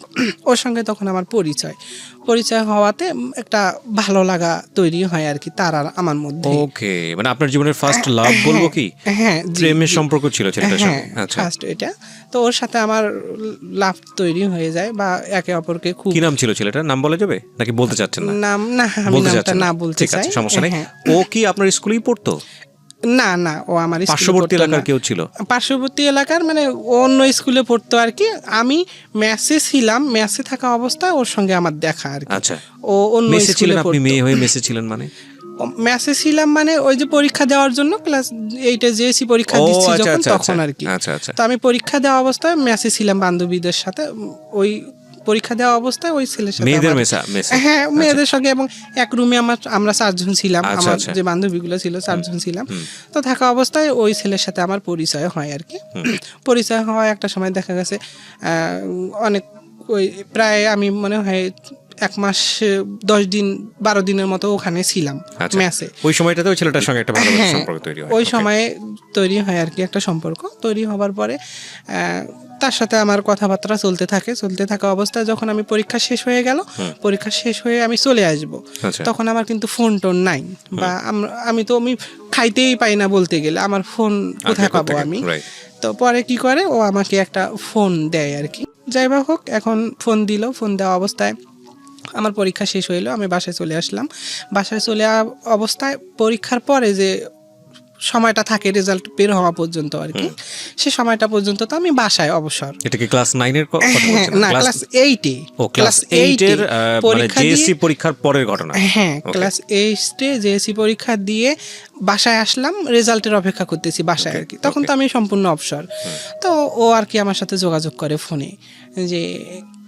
ওর সঙ্গে তখন আমার পরিচয় হওয়াতে একটা ভালো লাগা তৈরি হয় আর কি তার আর আমার মধ্যে। ওকে, মানে আপনার জীবনের ফার্স্ট লাভ বলবো কি? হ্যাঁ, প্রেমের সম্পর্ক ছিল ছেলেটার সঙ্গে? আচ্ছা, ফার্স্ট এটা। তো ওর সাথে আমার লাভ তৈরি হয়ে যায় বা একে অপরকে খুব। কি নাম ছিল ছেলেটার? নাম বলা যাবে নাকি বলতে চাচ্ছেন না? নাম না, আমি নামটা না বলতে চাই। সমস্যা নেই। ও কি আপনার স্কুলেই পড়তো? না, ও আমার পার্শ্ববর্তী এলাকার কেউ ছিল? পার্শ্ববর্তী এলাকার, মানে অন্য স্কুলে পড়তো আর কি। আমি মেসে ছিলাম, মেসে থাকা অবস্থায় ওর সঙ্গে আমার দেখা আর কি। আচ্ছা, ও অন্য মেসে ছিলেন? স্কুলে আপনি মেয়ে হয়ে মেসে ছিলেন মানে? মেসে ছিলাম মানে ওই যে পরীক্ষা দেওয়ার জন্য, ক্লাস 8-এ জেএসসি পরীক্ষা দিচ্ছি যখন, তখন আর কি। তো আমি পরীক্ষা দেওয়া অবস্থায় মেসে ছিলাম বান্ধবীদের সাথে। ওই পরীক্ষা দেওয়া অবস্থায় ওই ছেলের সাথে মেয়েদের আমার- মেসে হ্যাঁ মেয়েদের সঙ্গে, এবং এক রুমে আমরা 4 জন ছিলাম, আচ্ছা, আমার আচ্ছা। যে বান্ধবীগুলো ছিল 4 জন ছিলাম। তো থাকা অবস্থায় ওই ছেলের সাথে আমার পরিচয় হয় আর কি। পরিচয় হওয়া একটা সময় দেখা গেছে অনেক ওই প্রায় আমি মনে হয় 1 মাস 10 দিন 12 দিনের মতো ওখানে ছিলাম আচ্ছা। মেসে। ওই সময়টাতে ওই ছেলেটার সঙ্গে একটা ভালো হ্যাঁ, সম্পর্ক তৈরি হয়। ওই Okay. সময়ে তৈরি হয় আর কি একটা সম্পর্ক। তৈরি হবার পরে তার সাথে আমার কথাবার্তা চলতে থাকা অবস্থায় যখন আমি পরীক্ষা শেষ হয়ে গেল, পরীক্ষা শেষ হয়ে আমি চলে আসব, আচ্ছা। তখন আমার কিন্তু ফোন টোন নাই, বা আমি খাইতেই পাই না বলতে গেলে, আমার ফোন কোথায় আগে পাবো করতে আমি। right. তো পরে কি করে, ও আমাকে একটা ফোন দেয় আর কি। যাই বা হোক, এখন ফোন দিল, ফোন দেওয়া অবস্থায় আমার পরীক্ষা শেষ হইলো, আমি বাসায় চলে আসলাম। বাসায় চলে অবস্থায় পরীক্ষার পরে যে সময়টা থাকে রেজাল্ট বের হওয়া পর্যন্ত আর কি, সে সময়টা পর্যন্ত তো আমি বাসায় অবসর। এটা কি ক্লাস 9 এর কথা বলছেন? না, ক্লাস 8-এ। ও ক্লাস 8 এর মানে জেএসসি পরীক্ষার পরের ঘটনা। হ্যাঁ, Okay. ক্লাস 8-এ জেএসসি পরীক্ষা দিয়ে বাসায় আসলাম, রেজাল্টের অপেক্ষা করতেছি বাসায় আর কি। তখন তো আমি সম্পূর্ণ অবসর। তো ও আর কি আমার সাথে যোগাযোগ করে ফোনে, যে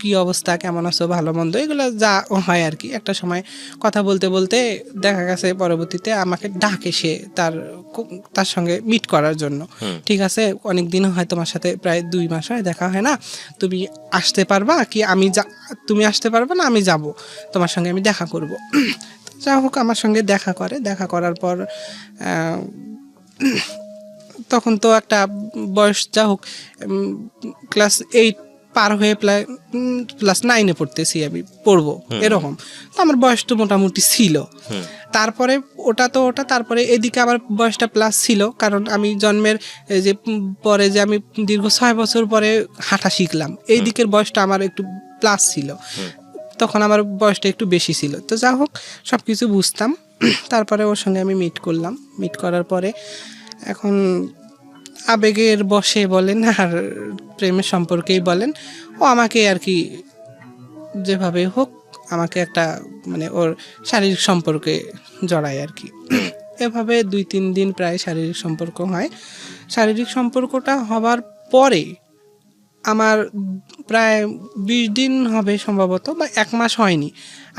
কি অবস্থা, কেমন আছো, ভালো মন্দ, এগুলো যা হয় আর কি। একটা সময় কথা বলতে বলতে দেখা গেছে পরবর্তীতে আমাকে ডাকে সে তার সঙ্গে মিট করার জন্য। ঠিক আছে, অনেক দিন হয় তোমার সাথে, প্রায় 2 মাস হয় দেখা হয় না, তুমি আসতে পারবা কি, তুমি আসতে পারবে না, আমি যাব, তোমার সঙ্গে আমি দেখা করব। যা হোক, আমার সঙ্গে দেখা করার পর তখন তো একটা বয়স, যা হোক ক্লাস 8 পার হয়ে ক্লাস 9-এ পড়বো এরকম। তো আমার বয়স তো মোটামুটি ছিল। তারপরে তারপরে এদিকে আমার বয়সটা প্লাস ছিল, কারণ আমি জন্মের যে পরে যে আমি দীর্ঘ 6 বছর পরে হাঁটা শিখলাম, এই দিকের বয়সটা আমার একটু প্লাস ছিল, তখন আমার বয়সটা একটু বেশি ছিল। তো যা হোক, সব কিছু বুঝতাম। তারপরে ওর সঙ্গে আমি মিট করার পরে এখন আবেগের বশে বলেন আর প্রেমের সম্পর্কেই বলেন, ও আমাকে আর কি যেভাবে হোক আমাকে একটা মানে ওর শারীরিক সম্পর্কে জড়ায় আর কি। এভাবে 2-3 দিন প্রায় শারীরিক সম্পর্ক হয়। শারীরিক সম্পর্কটা হবার পরে আমার প্রায় 20 দিন হবে সম্ভবত, বা 1 মাস হয়নি,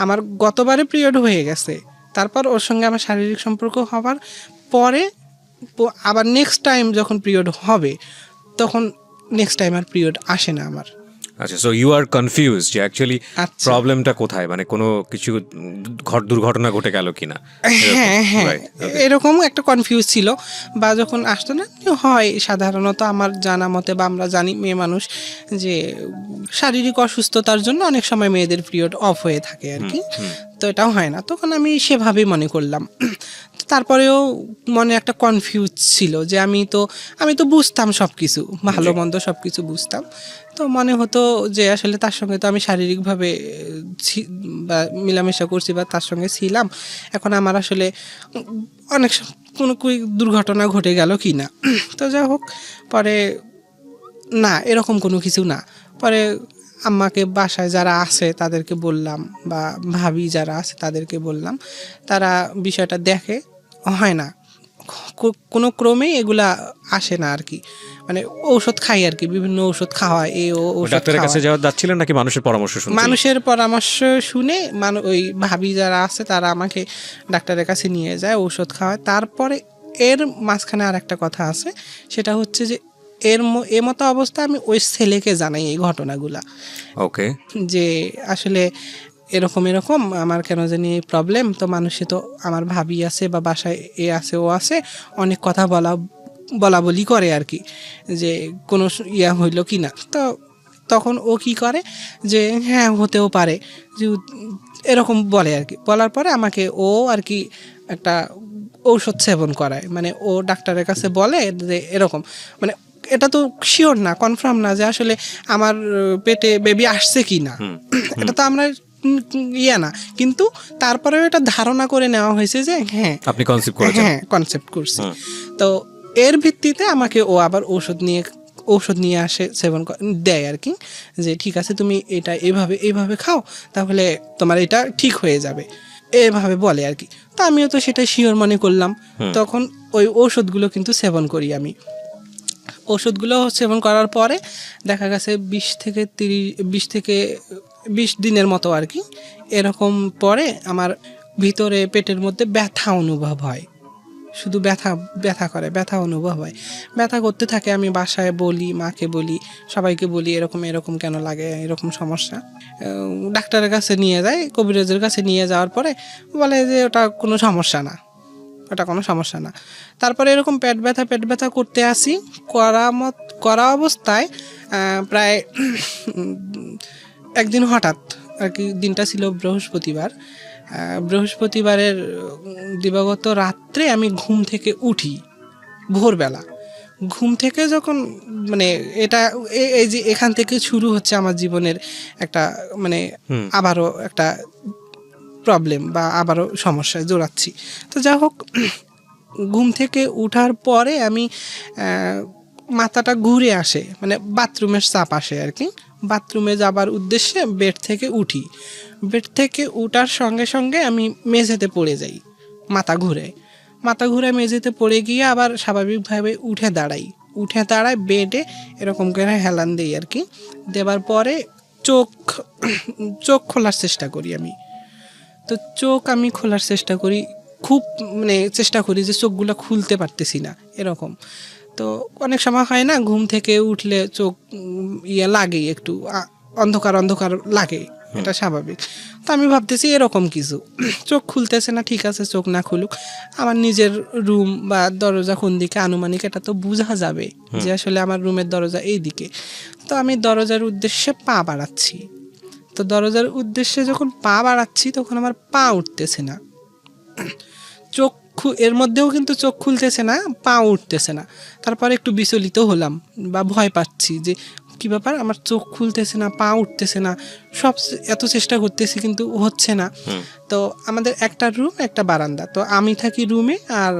আমার গতবারে পিরিয়ড হয়ে গেছে। তারপর ওর সঙ্গে আমার শারীরিক সম্পর্ক হবার পরে আবার নেক্সট টাইম যখন পিরিয়ড হবে, তখন নেক্সট টাইম আর পিরিয়ড আসে না আমার। আচ্ছা, সো ইউ আর কনফিউজ যে অ্যাকচুয়ালি আচ্ছা। প্রবলেমটা কোথায়, মানে কোনো কিছু দুর্ঘটনা ঘটে গেল কিনা। হ্যাঁ, Right, okay. এরকম একটা কনফিউজ ছিল। বা যখন আসতো না, হয় সাধারণত আমার জানা মতে, বা আমরা জানি মেয়ে মানুষ যে শারীরিক অসুস্থতার জন্য অনেক সময় মেয়েদের পিরিয়ড অফ হয়ে থাকে আর কি। তো এটাও হয় না, তখন আমি সেভাবেই মনে করলাম। তারপরেও মনে একটা কনফিউজ ছিল যে আমি তো বুঝতাম সব কিছু, ভালো মন্দ সব কিছু বুঝতাম। তো মনে হতো যে আসলে তার সঙ্গে তো আমি শারীরিকভাবে বা মেলামেশা করছি বা তার সঙ্গে ছিলাম, এখন আমার আসলে অনেক কোনো দুর্ঘটনা ঘটে গেল কি না। তো যাই হোক, পরে না, এরকম কোনো কিছু না। পরে আম্মাকে বাসায় যারা আছে তাদেরকে বললাম, বা ভাবি যারা আছে তাদেরকে বললাম, তারা বিষয়টা দেখে, হয় না, কোনো ক্রমেই এগুলা আসে না আর কি। মানে ঔষধ খাই আর কি, বিভিন্ন ঔষধ খাওয়া, ঔষধ ডাক্তারের কাছে যাচ্ছিলেন নাকি মানুষের পরামর্শ শুনছেন? মানুষের পরামর্শ শুনে ওই ভাবি যারা আছে তারা আমাকে ডাক্তারের কাছে নিয়ে যায়, ঔষধ খাওয়ায়। তারপরে এর মাঝখানে আর একটা কথা আছে, সেটা হচ্ছে যে এর মতো অবস্থা আমি ওই ছেলেকে জানাই এই ঘটনাগুলা। ওকে। যে আসলে এরকম আমার কেন জানি প্রবলেম। তো মানুষে তো আমার ভাবি আছে, বা বাসায় আছে, ও আছে, অনেক কথা বলি করে আর কি, যে কোনো হইলো কি না। তো তখন ও কি করে, যে হ্যাঁ হতেও পারে, যে এরকম বলে আর কি। বলার পরে আমাকে ও আর কি একটা ঔষধ সেবন করায়, মানে ও ডাক্তারের কাছে বলে যে এরকম, মানে এটা তো শিওর না, কনফার্ম না যে আসলে আমার পেটে বেবি আসছে কি না, এটা তো আমরা না, কিন্তু তারপরেও এটা ধারণা করে নেওয়া হয়েছে যে হ্যাঁ আপনি কনসেপ্ট করেছেন। হ্যাঁ, কনসেপ্ট করছি। তো এর ভিত্তিতে আমাকে ও আবার ঔষধ নিয়ে আসে, সেবন দেয় আর কি, যে ঠিক আছে তুমি এটা এইভাবে খাও, তাহলে তোমার এটা ঠিক হয়ে যাবে, এভাবে বলে আর কি। তো আমিও তো সেটা শিওর মনে করলাম, তখন ওই ঔষধগুলো কিন্তু সেবন করি আমি। ওষুধগুলো সেবন করার পরে দেখা গেছে 20 দিনের মতো আর কি, এরকম পরে আমার ভিতরে পেটের মধ্যে ব্যথা অনুভব হয়, শুধু ব্যথা ব্যথা করে, ব্যথা অনুভব হয়, ব্যথা করতে থাকে। আমি বাসায় বলি, মাকে বলি, সবাইকে বলি এরকম এরকম কেন লাগে, এরকম সমস্যা। ডাক্তারের কাছে নিয়ে যায়, কবিরাজের কাছে নিয়ে যাওয়ার পরে বলে যে ওটা কোনো সমস্যা না, ওটা কোনো সমস্যা না। তারপরে এরকম পেট ব্যথা করতে আসি, করা অবস্থায় প্রায় একদিন হঠাৎ আর কি, দিনটা ছিল বৃহস্পতিবার। বৃহস্পতিবারের দিবাগত রাত্রে আমি ঘুম থেকে উঠি ভোরবেলা। ঘুম থেকে যখন মানে এটা এই যে এখান থেকে শুরু হচ্ছে আমার জীবনের একটা মানে আবারও একটা প্রবলেম বা আবারও সমস্যায় জড়াচ্ছি। তো যা হোক, ঘুম থেকে উঠার পরে আমি মাথাটা ঘুরে আসে, মানে বাথরুমের চাপ আসে আর কি। বাথরুমে যাবার উদ্দেশ্যে বেড থেকে উঠি, বেড থেকে উঠার সঙ্গে সঙ্গে আমি মেঝেতে পড়ে যাই, মাথা ঘুরে মেঝেতে পড়ে গিয়ে আবার স্বাভাবিকভাবে উঠে দাঁড়াই বেডে এরকম করে হেলান দিই আর কি। দেবার পরে চোখ খোলার চেষ্টা করি আমি। তো চোখ আমি খোলার চেষ্টা করি, খুব মানে চেষ্টা করি যে চোখগুলো খুলতে পারতেছি না এরকম। তো অনেক সময় হয় না, ঘুম থেকে উঠলে চোখ লাগে, একটু অন্ধকার লাগে, এটা স্বাভাবিক। তো আমি ভাবতেছি এরকম কিছু, চোখ খুলতেছে না, ঠিক আছে চোখ না খুলুক, আমার নিজের রুম বা দরজা কোন দিকে আনুমানিক এটা তো বোঝা যাবে যে আসলে আমার রুমের দরজা এই দিকে। তো আমি দরজার উদ্দেশ্যে পা বাড়াচ্ছি। তো দরজার উদ্দেশ্যে যখন পা বাড়াচ্ছি তখন আমার পা উঠতেছে না, এর মধ্যেও কিন্তু চোখ খুলতেছে না, পা উঠতেছে না। তারপরে একটু বিচলিত হলাম বা ভয় পাচ্ছি যে কি ব্যাপার, আমার চোখ খুলতেছে না, পা উঠতেছে না, সব এত চেষ্টা করতেছি কিন্তু হচ্ছে না। তো আমাদের একটা রুম একটা বারান্দা, তো আমি থাকি রুমে আর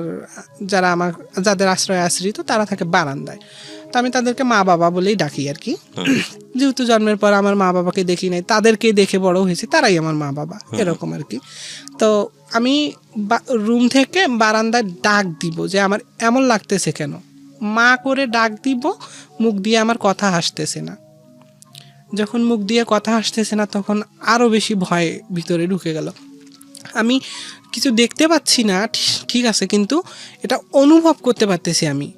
যাদের আশ্রয় আশ্রিত তারা থাকে বারান্দায়। তো আমি তাদেরকে মা বাবা বলেই ডাকি আর কি, যেহেতু জন্মের পর আমার মা বাবাকে দেখি নাই, তাদেরকে দেখে বড় হয়েছি, তারাই আমার মা বাবা এরকম আর কি। তো আমি রুম থেকে বারান্দায় ডাক দিব যে আমার এমন লাগতেছে কেন, মা করে ডাক দিব, মুখ দিয়ে আমার কথা আসতেছে না। যখন মুখ দিয়ে কথা আসতেছে না তখন আরও বেশি ভয় ভিতরে ঢুকে গেল। আমি কিছু দেখতে পাচ্ছি না ঠিক আছে, কিন্তু এটা অনুভব করতে পারতেছি আমি।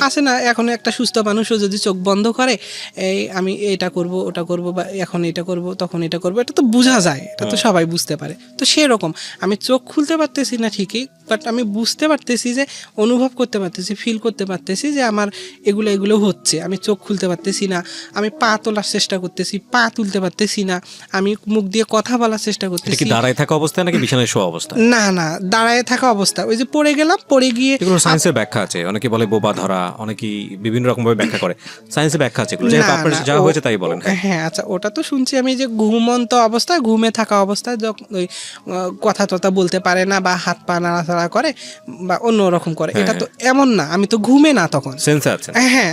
আসে না, এখন একটা সুস্থ মানুষও যদি চোখ বন্ধ করে আমি এটা করব ওটা করব বা এখন এটা করব তখন এটা করব, এটা তো বোঝা যায়, এটা তো সবাই বুঝতে পারে। তো সেরকম আমি চোখ খুলতে পারতেছি না ঠিকই, বাট আমি বুঝতে পারতেছি যে, অনুভব করতে পারতেছি, ফিল করতে পারতেছি যে আমার এগুলো হচ্ছে। আমি চোখ খুলতে পারতেছি না, আমি পা তোলার চেষ্টা করতেছি, পা তুলতে পারতেছি না, আমি মুখ দিয়ে কথা বলার চেষ্টা করতেছি। দাঁড়ায় থাকা অবস্থায় নাকি বিছানায় শোয়া অবস্থা? না দাঁড়ায় থাকা অবস্থা। ওই যে পড়ে গেলাম, পড়ে গিয়ে এগুলো সায়েন্সের ব্যাখ্যা আছে, অনেকে বলে বোবা ধরা, অনেকেই বিভিন্ন রকম ভাবে ব্যাখ্যা করে, সায়েন্সের ব্যাখ্যা আছে এগুলো। আপনার যা হয়েছে তাই বলেন। হ্যাঁ আচ্ছা, ওটা তো শুনছি আমি যে ঘুমন্ত অবস্থায়, ঘুমে থাকা অবস্থায় যখন ওই কথা টথা বলতে পারে না বা হাত পা নাড়াচাড়া করে বা অন্য রকম করে, এটা তো এমন না, আমি তো ঘুমে না তখন, সেন্স আছে। হ্যাঁ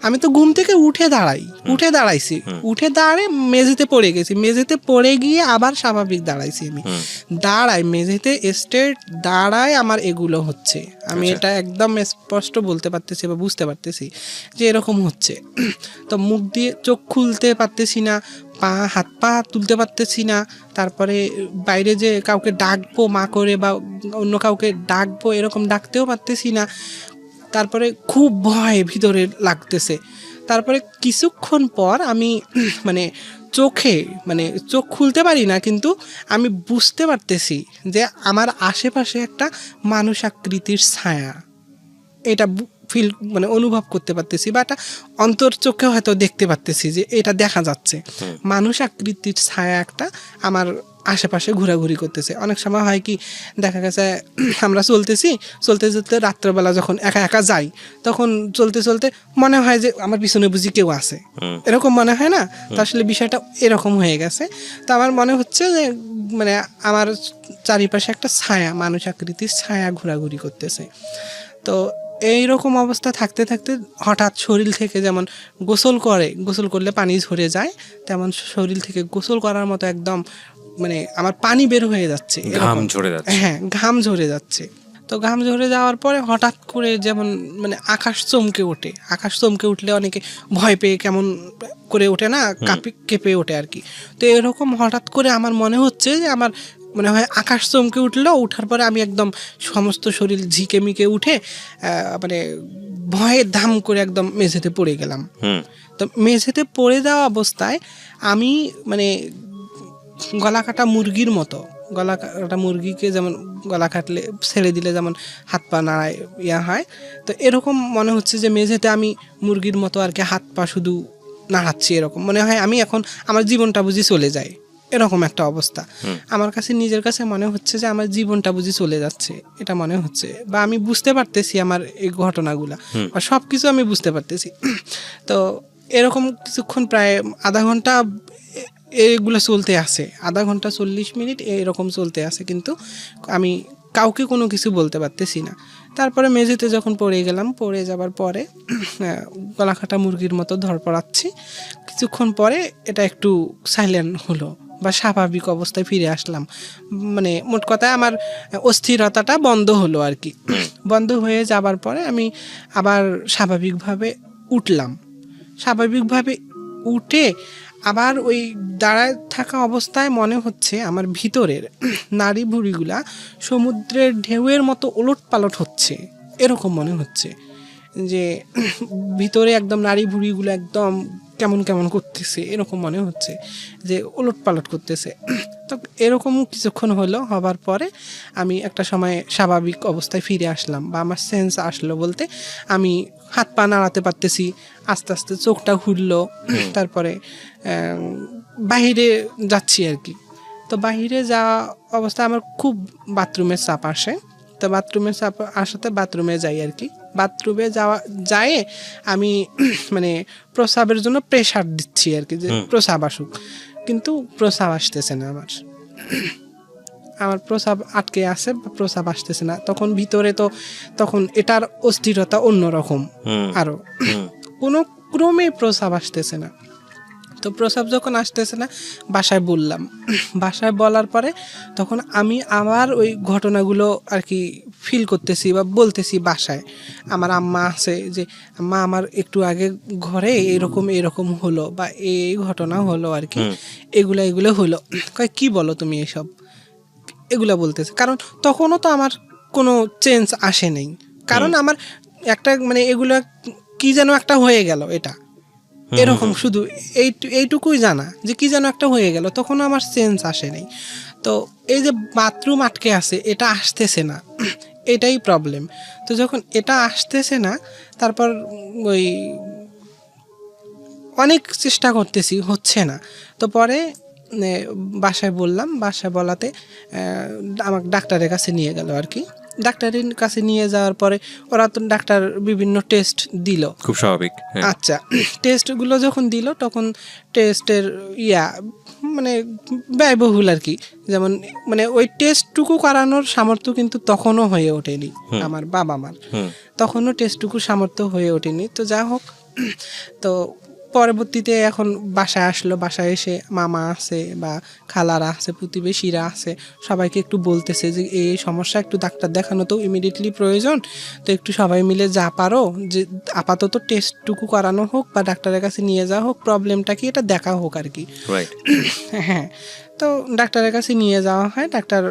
আমি তো ঘুম থেকে উঠে দাঁড়াইছি, উঠে দাঁড়ে মেঝেতে পড়ে গেছি, মেঝেতে পড়ে গিয়ে আবার স্বাভাবিক দাঁড়াইছি। আমি দাঁড়াই মেঝেতে স্ট্রেট দাঁড়ায় আমার এগুলো হচ্ছে, আমি এটা একদম স্পষ্ট বলতে পারতেছি বা বুঝতে পারতেছি যে এরকম হচ্ছে। তো মুখ দিয়ে চোখ খুলতে পারতেছি না, হাত পা তুলতে পারতেছি না, তারপরে বাইরে যে কাউকে ডাকবো মা করে বা অন্য কাউকে ডাকবো এরকম ডাকতেও পারতেছি না। তারপরে খুব ভয় ভিতরে লাগতেছে। তারপরে কিছুক্ষণ পর আমি মানে চোখ খুলতে পারি না, কিন্তু আমি বুঝতে পারতেছি যে আমার আশেপাশে একটা মানুষ আকৃতির ছায়া, এটা ফিল অনুভব করতে পারতেছি বা এটা অন্তর চোখে হয়তো দেখতে পারতেছি যে এটা দেখা যাচ্ছে, মানুষ আকৃতির ছায়া একটা আমার আশেপাশে ঘোরাঘুরি করতেছে। অনেক সময় হয় কি, দেখা গেছে আমরা চলতে চলতে রাত্রেবেলা যখন একা একা যাই, তখন চলতে মনে হয় যে আমার পিছনে বুঝি কেউ আছে, এরকম মনে হয় না? তো আসলে বিষয়টা এরকম হয়ে গেছে। তো আমার মনে হচ্ছে যে আমার চারিপাশে একটা ছায়া, মানুষ আকৃতির ছায়া ঘোরাঘুরি করতেছে। তো এইরকম অবস্থা থাকতে থাকতে হঠাৎ শরীর থেকে যেমন গোসল করলে পানি ঝরে যায়, তেমন শরীর থেকে গোসল করার মতো একদম আমার পানি বের হয়ে যাচ্ছে, ঘাম ঝরে যাচ্ছে। হ্যাঁ, ঘাম ঝরে যাচ্ছে। তো ঘাম ঝরে যাওয়ার পরে হঠাৎ করে যেমন মানে আকাশ চমকে ওঠে, আকাশ চমকে উঠলে অনেকে ভয় পেয়ে কেমন করে ওঠে না, কেঁপে ওঠে আর কি। তো এরকম হঠাৎ করে আমার মনে হচ্ছে যে আমার মনে হয় আকাশ চমকে উঠলো, উঠার পরে আমি একদম সমস্ত শরীর ঝিকে মিকে উঠে মানে ভয়ে ধাম করে একদম মেঝেতে পড়ে গেলাম। তো মেঝেতে পড়ে যাওয়া অবস্থায় আমি মানে গলা কাটা মুরগির মতো, গলা কাটা মুরগিকে যেমন গলা কাটলে ছেড়ে দিলে যেমন হাত পা নাড়ায় হয়, তো এরকম মনে হচ্ছে যে মেঝেতে আমি মুরগির মতো আর কি হাত পা শুধু নাড়াচ্ছি। এরকম মনে হয় আমি এখন আমার জীবনটা বুঝি চলে যায়, এরকম একটা অবস্থা। আমার কাছে নিজের কাছে মনে হচ্ছে যে আমার জীবনটা বুঝি চলে যাচ্ছে, এটা মনে হচ্ছে, বা আমি বুঝতে পারতেছি আমার এই ঘটনাগুলা বা সব কিছু আমি বুঝতে পারতেছি। তো এরকম কিছুক্ষণ প্রায় আধা ঘন্টা এগুলো চলতে আসে, আধা ঘন্টা 40 মিনিট এরকম চলতে আসে, কিন্তু আমি কাউকে কোনো কিছু বলতে পারতেছি না। তারপরে মেঝেতে যখন পড়ে গেলাম, পড়ে যাবার পরে গলা কাটা মুরগির মতো ধরপড়াচ্ছি। কিছুক্ষণ পরে এটা একটু সাইলেন্ট হলো বা স্বাভাবিক অবস্থায় ফিরে আসলাম। মানে মোট কথায় আমার অস্থিরতাটা বন্ধ হলো আর কি। বন্ধ হয়ে যাবার পরে আমি আবার স্বাভাবিকভাবে উঠলাম। স্বাভাবিকভাবে উঠে আবার ওই দাঁড়ায় থাকা অবস্থায় মনে হচ্ছে আমার ভিতরের নাড়ি ভুঁড়িগুলা সমুদ্রের ঢেউয়ের মতো ওলট পালট হচ্ছে, এরকম মনে হচ্ছে যে ভিতরে একদম নাড়ি ভুঁড়িগুলো একদম কেমন কেমন করতেছে, এরকম মনে হচ্ছে যে ওলট পালট করতেছে। তো এরকম কিছুক্ষণ হলো, হবার পরে আমি একটা সময় স্বাভাবিক অবস্থায় ফিরে আসলাম, বা আমার সেন্স আসলো বলতে আমি হাত পা নাড়াতে পারতেছি, আস্তে আস্তে চোখটা ঘুরলো। তারপরে বাহিরে যাচ্ছি আর কি। তো বাহিরে যাওয়া অবস্থায় আমার খুব বাথরুমের চাপ আসে। তো বাথরুমের চাপ আসাতে বাথরুমে যাই আর কি। বাথরুমে যায় আমি মানে প্রস্রাবের জন্য প্রেশার দিচ্ছি আর কি, যে প্রস্রাব আসুক, কিন্তু প্রস্রাব আসতেছে না আমার প্রস্রাব আটকে আছে, প্রস্রাব আসতেছে না। তখন ভিতরে তো তখন এটার অস্থিরতা অন্যরকম, আরো কোনো ক্রমে প্রস্রাব আসতেছে না। তো প্রস্রাব যখন আসতেছে না, বাসায় বললাম। বাসায় বলার পরে তখন আমি আমার ওই ঘটনাগুলো আর কি ফিল করতেছি বা বলতেছি বাসায়। আমার আম্মা আছে যে মা আমার একটু আগে ঘরে এরকম এরকম হলো বা এই ঘটনা হলো আর কি, এগুলো হলো। কয় কি বলো তুমি এসব, এগুলা বলতেছে। কারণ তখনও তো আমার কোনো চেঞ্জ আসে নেই, কারণ আমার একটা মানে এগুলো কি যেন একটা হয়ে গেল, এটা এরকম শুধু এইটুকুই জানা যে কি যেন একটা হয়ে গেল, তখন আমার সেন্স আসে নাই। তো এই যে বাথরুম আটকে আছে, এটা আসতেছে না, এটাই প্রবলেম। তো যখন এটা আসতেছে না, তারপর ওই অনেক চেষ্টা করতেছি, হচ্ছে না। তো পরে বাসায় বললাম, বাসায় বলাতে আমাকে ডাক্তারের কাছে নিয়ে গেল আর কি। ডাক্তারের কাছে নিয়ে যাওয়ার পরে ওরা তো ডাক্তার বিভিন্ন টেস্ট দিল, খুব স্বাভাবিক। আচ্ছা, টেস্টগুলো যখন দিল তখন টেস্টের মানে ব্যয়বহুল আর কি। যেমন মানে ওই টেস্টটুকু করানোর সামর্থ্য কিন্তু তখনও হয়ে ওঠেনি আমার বাবা মার, তখনও টেস্টটুকু সামর্থ্য হয়ে ওঠেনি। তো যা হোক, তো পরবর্তীতে এখন বাসায় আসলো, বাসায় এসে মামা আছে বা খালারা আছে, প্রতিবেশীরা আছে, সবাইকে একটু বলতেছে যে এই সমস্যা, একটু ডাক্তার দেখানো তো ইমিডিয়েটলি প্রয়োজন। তো একটু সবাই মিলে যা পারো যে আপাতত টেস্টটুকু করানো হোক বা ডাক্তারের কাছে নিয়ে যাওয়া হোক, প্রবলেমটা কি এটা দেখা হোক আর কি। হ্যাঁ, তো ডাক্তারের কাছে নিয়ে যাওয়া হয়। ডাক্তার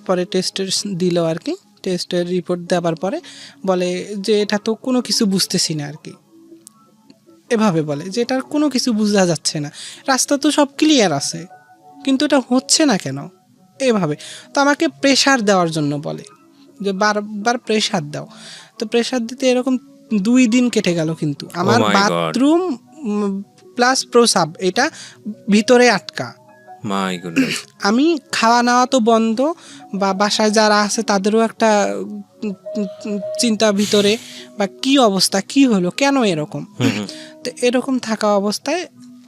পরে টেস্ট দিল আর কি। টেস্টের রিপোর্ট দেওয়ার পরে বলে যে এটা তো কোনো কিছু বুঝতেছি না আর কি, এভাবে বলে যে এটার কোনো কিছু বোঝা যাচ্ছে না, রাস্তা তো সব ক্লিয়ার আছে, কিন্তু এটা হচ্ছে না কেন, এভাবে। তো আমাকে প্রেশার দেওয়ার জন্য বলে যে বারবার প্রেশার দাও। তো প্রেশার দিতে এরকম 2 দিন কেটে গেল, কিন্তু আমার বাথরুম প্লাস প্রস্রাব এটা ভিতরে আটকা। আমি খাওয়া নেওয়া তো বন্ধ, বা বাসায় যারা আছে তাদেরও একটা চিন্তা ভিতরে, বা কি অবস্থা, কি হলো, কেন এরকম। তো এরকম থাকা অবস্থায়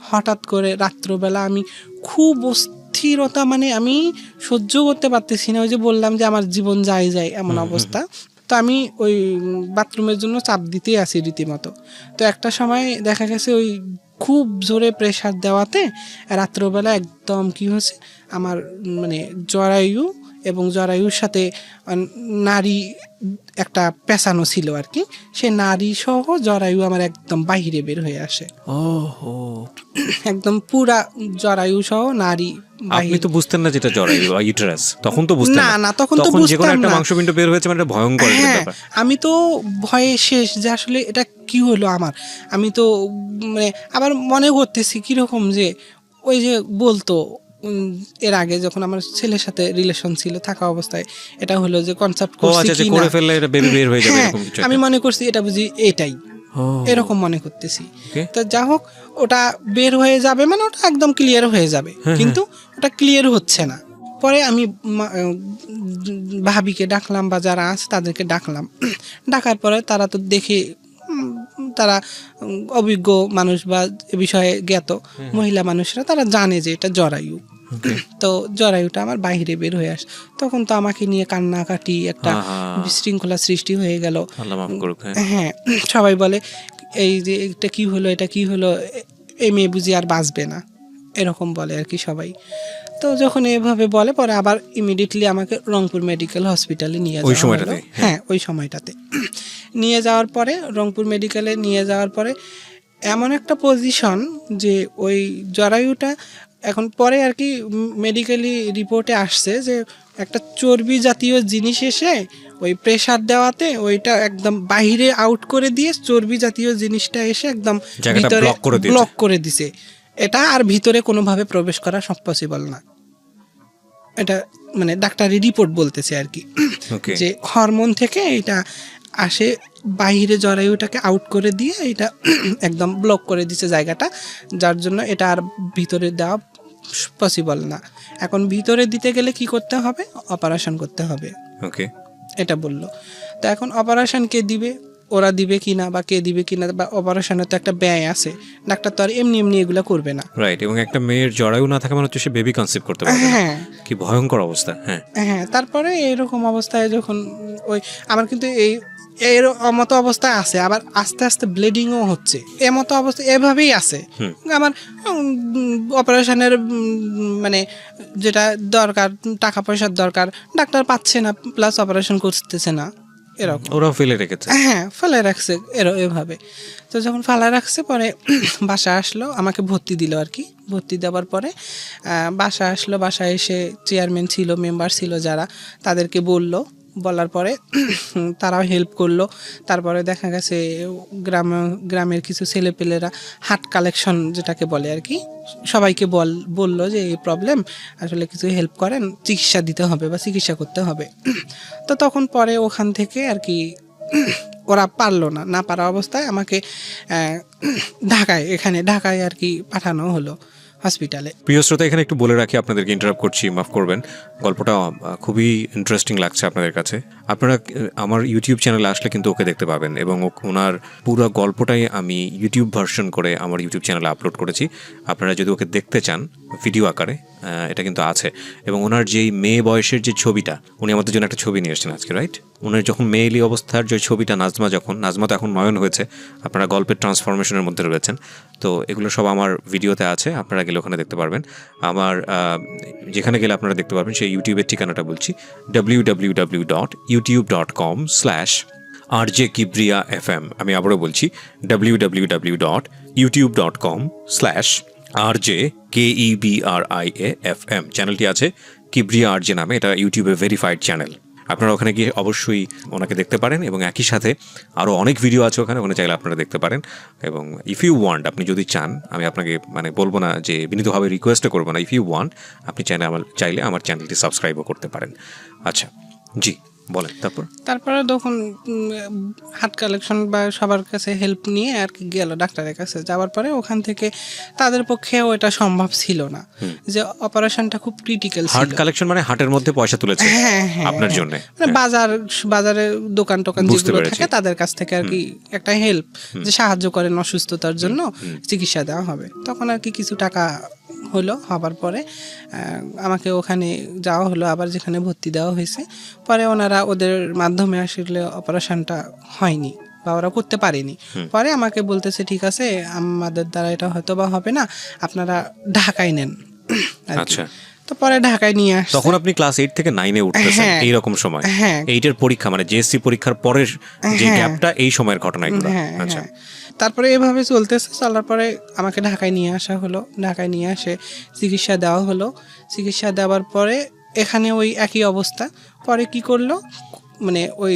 হঠাৎ করে রাত্রবেলা আমি খুব অস্থিরতা, মানে আমি সহ্য করতে পারতেছি না। ওই যে বললাম যে আমার জীবন যায় এমন অবস্থা। তো আমি ওই বাথরুমের জন্য চাপ দিতেই আছি রীতিমতো। তো একটা সময় দেখা গেছে ওই খুব জোরে প্রেশার দেওয়াতে রাত্রবেলা একদম কি হয়েছে, আমার মানে জরায়ু এবং জরায়ুর সাথে নারী একটা পেঁচানো ছিল আর কি, সে নারী সহ জরায়ু আমার একদম বাহিরে বের হয়ে আসে। ওহো, একদম পুরা জরায়ু সহ নারী আপনি তো বুঝতেন না যেটা জরায়ু বা ইউটেরাস, তখন তো বুঝতেন না, না, তখন তো যে কোনো বুঝতাম একটা না। মাংসপিণ্ড বের হয়েছে মানে এটা ভয়ঙ্কর একটা হ্যাঁ, ব্যাপার। আমি তো ভয়ে শেষ যে আসলে এটা কি হলো আমার। আমি তো মানে আবার মনে করতেছি কিরকম যে ওই যে বলতো এর আগে যখন আমার ছেলের সাথে রিলেশন ছিল থাকা অবস্থায় এটা হলো যে কনসেপ্ট ও করছি আচ্ছা, কি করে না, ফেললে এটা বেবি বের হয়ে যাবে হ্যাঁ, এরকম কিছু আমি একটা। মনে করছি এটা বুঝি এটাই, ও, এরকম মনে করতেছি। ওকে। তো যা হোক, ওটা বের হয়ে যাবে মানে ওটা একদম ক্লিয়ার হয়ে যাবে, কিন্তু ওটা ক্লিয়ার হচ্ছে না। পরে আমি ভাবিকে ডাকলাম বা যারা আছে তাদেরকে ডাকলাম, ডাকার পরে তারা তো দেখে তারা অভিজ্ঞ মানুষ বা এ বিষয়ে জ্ঞাত মহিলা মানুষরা, তারা জানে যে এটা জরায়ু। তো জরায়ুটা আমার বাইরে বের হয়ে আসে, তখন তো আমাকে নিয়ে কান্নাকাটি একটা বিশৃঙ্খলা সৃষ্টি হয়ে গেল। আল্লাহ মাফ করুক। হ্যাঁ, সবাই বলে এই যে এটা কি হলো, এটা কি হলো, এই মেয়ে বুঝি আর বাঁচবে না, এরকম বলে আর কি সবাই। তো যখন এভাবে বলে পরে আবার ইমিডিয়েটলি আমাকে রংপুর মেডিকেল হসপিটালে নিয়ে যাওয়া হলো। হ্যাঁ, ওই সময়টাতে নিয়ে যাওয়ার পরে রংপুর মেডিকেলে নিয়ে যাওয়ার পরে এমন একটা পজিশন যে ওই জরায়ুটা এখন পরে আর কি মেডিকেলি রিপোর্টে আসছে যে একটা চর্বি জাতীয় জিনিস এসে ওই প্রেসার দেওয়াতে ওইটা একদম বাইরে আউট করে দিয়ে চর্বি জাতীয় জিনিসটা এসে একদম ভিতরে ব্লক করে দিছে। এটা আর ভিতরে কোনোভাবে প্রবেশ করা পসিবল না, এটা মানে ডাক্তারি রিপোর্ট বলতেছে আর কি, যে হরমোন থেকে এটা আসে বাইরে জরায়ুটাকে আউট করে দিয়ে এটা একদম ব্লক করে দিছে জায়গাটা, যার জন্য এটা আর ভিতরে দেওয়া পসিবল না। এখন ভিতরে দিতে গেলে কি করতে হবে, অপারেশন করতে হবে, ওকে, এটা বললো। তো এখন অপারেশন কে দিবে, ওরা দিবে কিনা বা কে দিবে কিনা, বা অপারেশনের তো একটা ব্যয় আছে, ডাক্তার তো আর এমনি এমনি এগুলো করবে না। রাইট, এবং একটা মেয়ের জরায়ু না থাকা মানে হচ্ছে সে বেবি কনসিভ করতে পারবে না। হ্যাঁ, কি ভয়ঙ্কর অবস্থা। হ্যাঁ, হ্যাঁ, তারপরে এরকম অবস্থায় যখন ওই আমার কিন্তু এর মতো অবস্থায় আছে, আবার আস্তে আস্তে ব্লিডিংও হচ্ছে, এ মতো অবস্থা এভাবেই আছে আমার। অপারেশনের মানে যেটা দরকার, টাকা পয়সার দরকার, ডাক্তার পাচ্ছে না, প্লাস অপারেশন করতেছে না, এরকম ওরাও ফেলে রেখেছে। হ্যাঁ, ফেলে রাখছে এভাবে। তো যখন ফেলে রাখছে পরে বাসা আসলো, আমাকে ভর্তি দিল আর কি। ভর্তি দেওয়ার পরে বাসা আসলো, বাসায় এসে চেয়ারম্যান ছিল, মেম্বার ছিল যারা, তাদেরকে বলার পরে তারাও হেল্প করলো। তারপরে দেখা গেছে গ্রামের কিছু ছেলেপেলেরা হাট কালেকশন যেটাকে বলে আর কি, সবাইকে বললো যে এই প্রবলেম, আসলে কিছু হেল্প করেন, চিকিৎসা দিতে হবে বা চিকিৎসা করতে হবে। তো তখন পরে ওখান থেকে আর কি ওরা পারলো না পারা অবস্থায় আমাকে ঢাকায় আর কি পাঠানো হলো হসপিটালে। প্রিয় শ্রোতা, এখানে একটু বলে রাখি, আপনাদেরকে ইন্টারাপ্ট করছি, মাফ করবেন। গল্পটা খুবই ইন্টারেস্টিং লাগছে আপনাদের কাছে। আপনারা আমার ইউটিউব চ্যানেলে আসলে কিন্তু ওকে দেখতে পাবেন, এবং ওনার পুরো গল্পটাই আমি ইউটিউব ভার্সন করে আমার ইউটিউব চ্যানেলে আপলোড করেছি। আপনারা যদি ওকে দেখতে চান ভিডিও আকারে, এটা কিন্তু আছে। এবং ওনার যেই মেয়ে বয়সের যে ছবিটা, উনি আমাদের জন্য একটা ছবি নিয়ে এসেছেন আজকে, রাইট? ওনার যখন মেয়েলি অবস্থার যে ছবিটা, নাজমা তো এখন নয়ন হয়েছে, আপনারা গল্পের ট্রান্সফরমেশনের মধ্যে রয়েছেন। তো এগুলো সব আমার ভিডিওতে আছে, আপনারা গেলে ওখানে দেখতে পারবেন। আমার যেখানে গেলে আপনারা দেখতে পারবেন সেই ইউটিউবের ঠিকানাটা বলছি, www.youtube.com/RJKibriya FM। আমি আবারও বলছি, www.youtube.com/RJKebriaFM। চ্যানেলটি আছে কিব্রিয়া আরজে নামে, এটা ইউটিউবে ভেরিফাইড চ্যানেল। আপনারা ওখানে গিয়ে অবশ্যই ওনাকে দেখতে পারেন, এবং একই সাথে আরও অনেক ভিডিও আছে ওখানে চাইলে আপনারা দেখতে পারেন। এবং ইফ ইউ ওয়ান্ট, আপনি যদি চান, আমি আপনাকে মানে বলবো না যে বিনীতভাবে রিকোয়েস্টও করবো না, ইফ ইউ ওয়ান্ট, আপনি চাইলে আমার চ্যানেলটি সাবস্ক্রাইবও করতে পারেন। আচ্ছা, জি বলেন। তারপরে তখন হার্ট কালেকশন বা সবার কাছে হেল্প নিয়ে আর কি গেল ডাক্তারের কাছে। যাওয়ার পরে ওখান থেকে তাদের পক্ষেও এটা সম্ভব ছিল না, যে অপারেশনটা খুব ক্রিটিক্যাল ছিল। হার্ট কালেকশন মানে হার্টের মধ্যে পয়সা তুলেছে আপনার জন্য, মানে বাজারে দোকান যেগুলো থাকে তাদের কাছ থেকে আর কি একটা হেল্প, যে সাহায্য করেন অসুস্থতার জন্য চিকিৎসা দেওয়া হবে। তখন আর কি কিছু টাকা হবার পরে আমাকে ওখানে যাওয়া হলো, আবার যেখানে ভর্তি দেওয়া হয়েছে। পরে ওনারা ওদের মাধ্যমে আসলে অপারেশনটা হয়নি বা ওরা করতে পারেনি। পরে আমাকে বলতেছে, ঠিক আছে, আমাদের দ্বারা এটা হয়তো বা হবে না, আপনারা ঢাকায় নেন। আচ্ছা, তো পরে ঢাকায় নিয়ে আসছে। তখন আপনি ক্লাস 8 থেকে 9-এ উঠতেছেন হ্যাঁ। এইরকম সময়। হ্যাঁ। 8-এর পরীক্ষা মানে জেএসসি পরীক্ষার পরের যে হ্যাঁ। গ্যাপটা, এই সময়ের ঘটনা এগুলো। হ্যাঁ, আচ্ছা। হ্যাঁ। তারপরে এভাবে চলতেছে, চলার পরে আমাকে ঢাকায় নিয়ে আসা হলো। ঢাকায় নিয়ে আসে চিকিৎসা দেওয়া হলো। চিকিৎসা দেওয়ার পরে এখানে ওই একই অবস্থা। পরে কি করলো, মানে ওই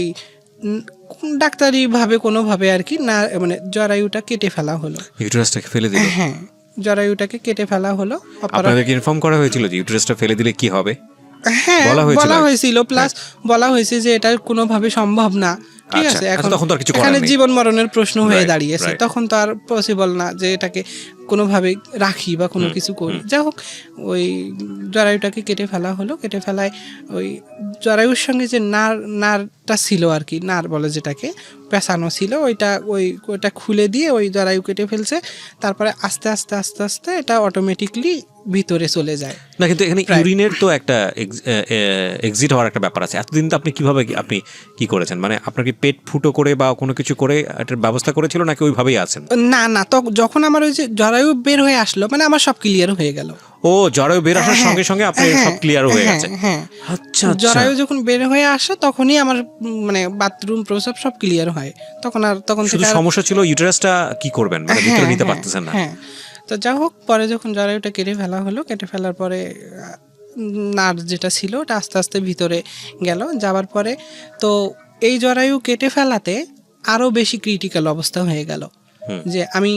ডাক্তারিভাবে কোনোভাবে আর কি না, মানে জরায়ুটা কেটে ফেলা হলো। ইউটেরাসটাকে ফেলে দিল? হ্যাঁ, জরায়ুটাকে কেটে ফেলা হলো। আপনাদেরকে ইনফর্ম করা হয়েছিল যে ইউটেরাসটা ফেলে দিলে কি হবে? হ্যাঁ, বলা হয়েছিল? প্লাস বলা হয়েছে যে এটা কোনোভাবে সম্ভব না। ঠিক আচ্ছা, আছে, এখন তখন তো আর কিছু করার এখানে নেই। জীবন মরণের প্রশ্ন হয়ে Right, দাঁড়িয়েছে। right. তখন তো আর পসিবল না যে এটাকে কোনোভাবে রাখি বা কোনো কিছু করি। যাই হোক, ওই জরায়ুটাকে কেটে ফেলা হলো। কেটে ফেলায় ওই জরায়ুর সঙ্গে যে নারটা ছিল আর কি, নার বলে যেটাকে, পেঁচানো ছিল, ওইটা খুলে দিয়ে ওই জরায়ু কেটে ফেলছে। তারপরে আস্তে আস্তে আস্তে আস্তে এটা অটোমেটিকলি ভিতরে চলে যায়। না, কিন্তু এখানে ইউরিনের তো একটা এক্সিট হওয়ার একটা ব্যাপার আছে। এতদিন তো আপনি কিভাবে আপনি কি করেছেন, মানে আপনার কি পেট ফুটো করে বা কোনো কিছু করে এটার ব্যবস্থা করেছিল নাকি ওইভাবেই আছেন? না, তো যখন আমার ওই যে জরায়ু বের হয়ে আসলো, মানে আমার সব ক্লিয়ার হয়ে গেল। ও, জরায়ু বের আসার সঙ্গে সঙ্গে আপনার সব ক্লিয়ার হয়ে গেছে? হ্যাঁ। আচ্ছা, জরায়ু যখন বের হয়ে আসে তখনই আমার মানে বাথরুম প্রস্রাব সব ক্লিয়ার হয়। তখন শুধু থেকে সমস্যা ছিল ইউটেরাসটা কি করবেন, মানে ভিতরে নিতে পারতেছেন না। হ্যাঁ, তো যাই হোক, পরে যখন জরায়ুটা কেটে ফেলা হলো, কেটে ফেলার পরে নার যেটা ছিল ওটা আস্তে আস্তে ভিতরে গেল। যাওয়ার পরে তো এই জরায়ু কেটে ফেলাতে আরো বেশি ক্রিটিক্যাল অবস্থা হয়ে গেল, যে আমি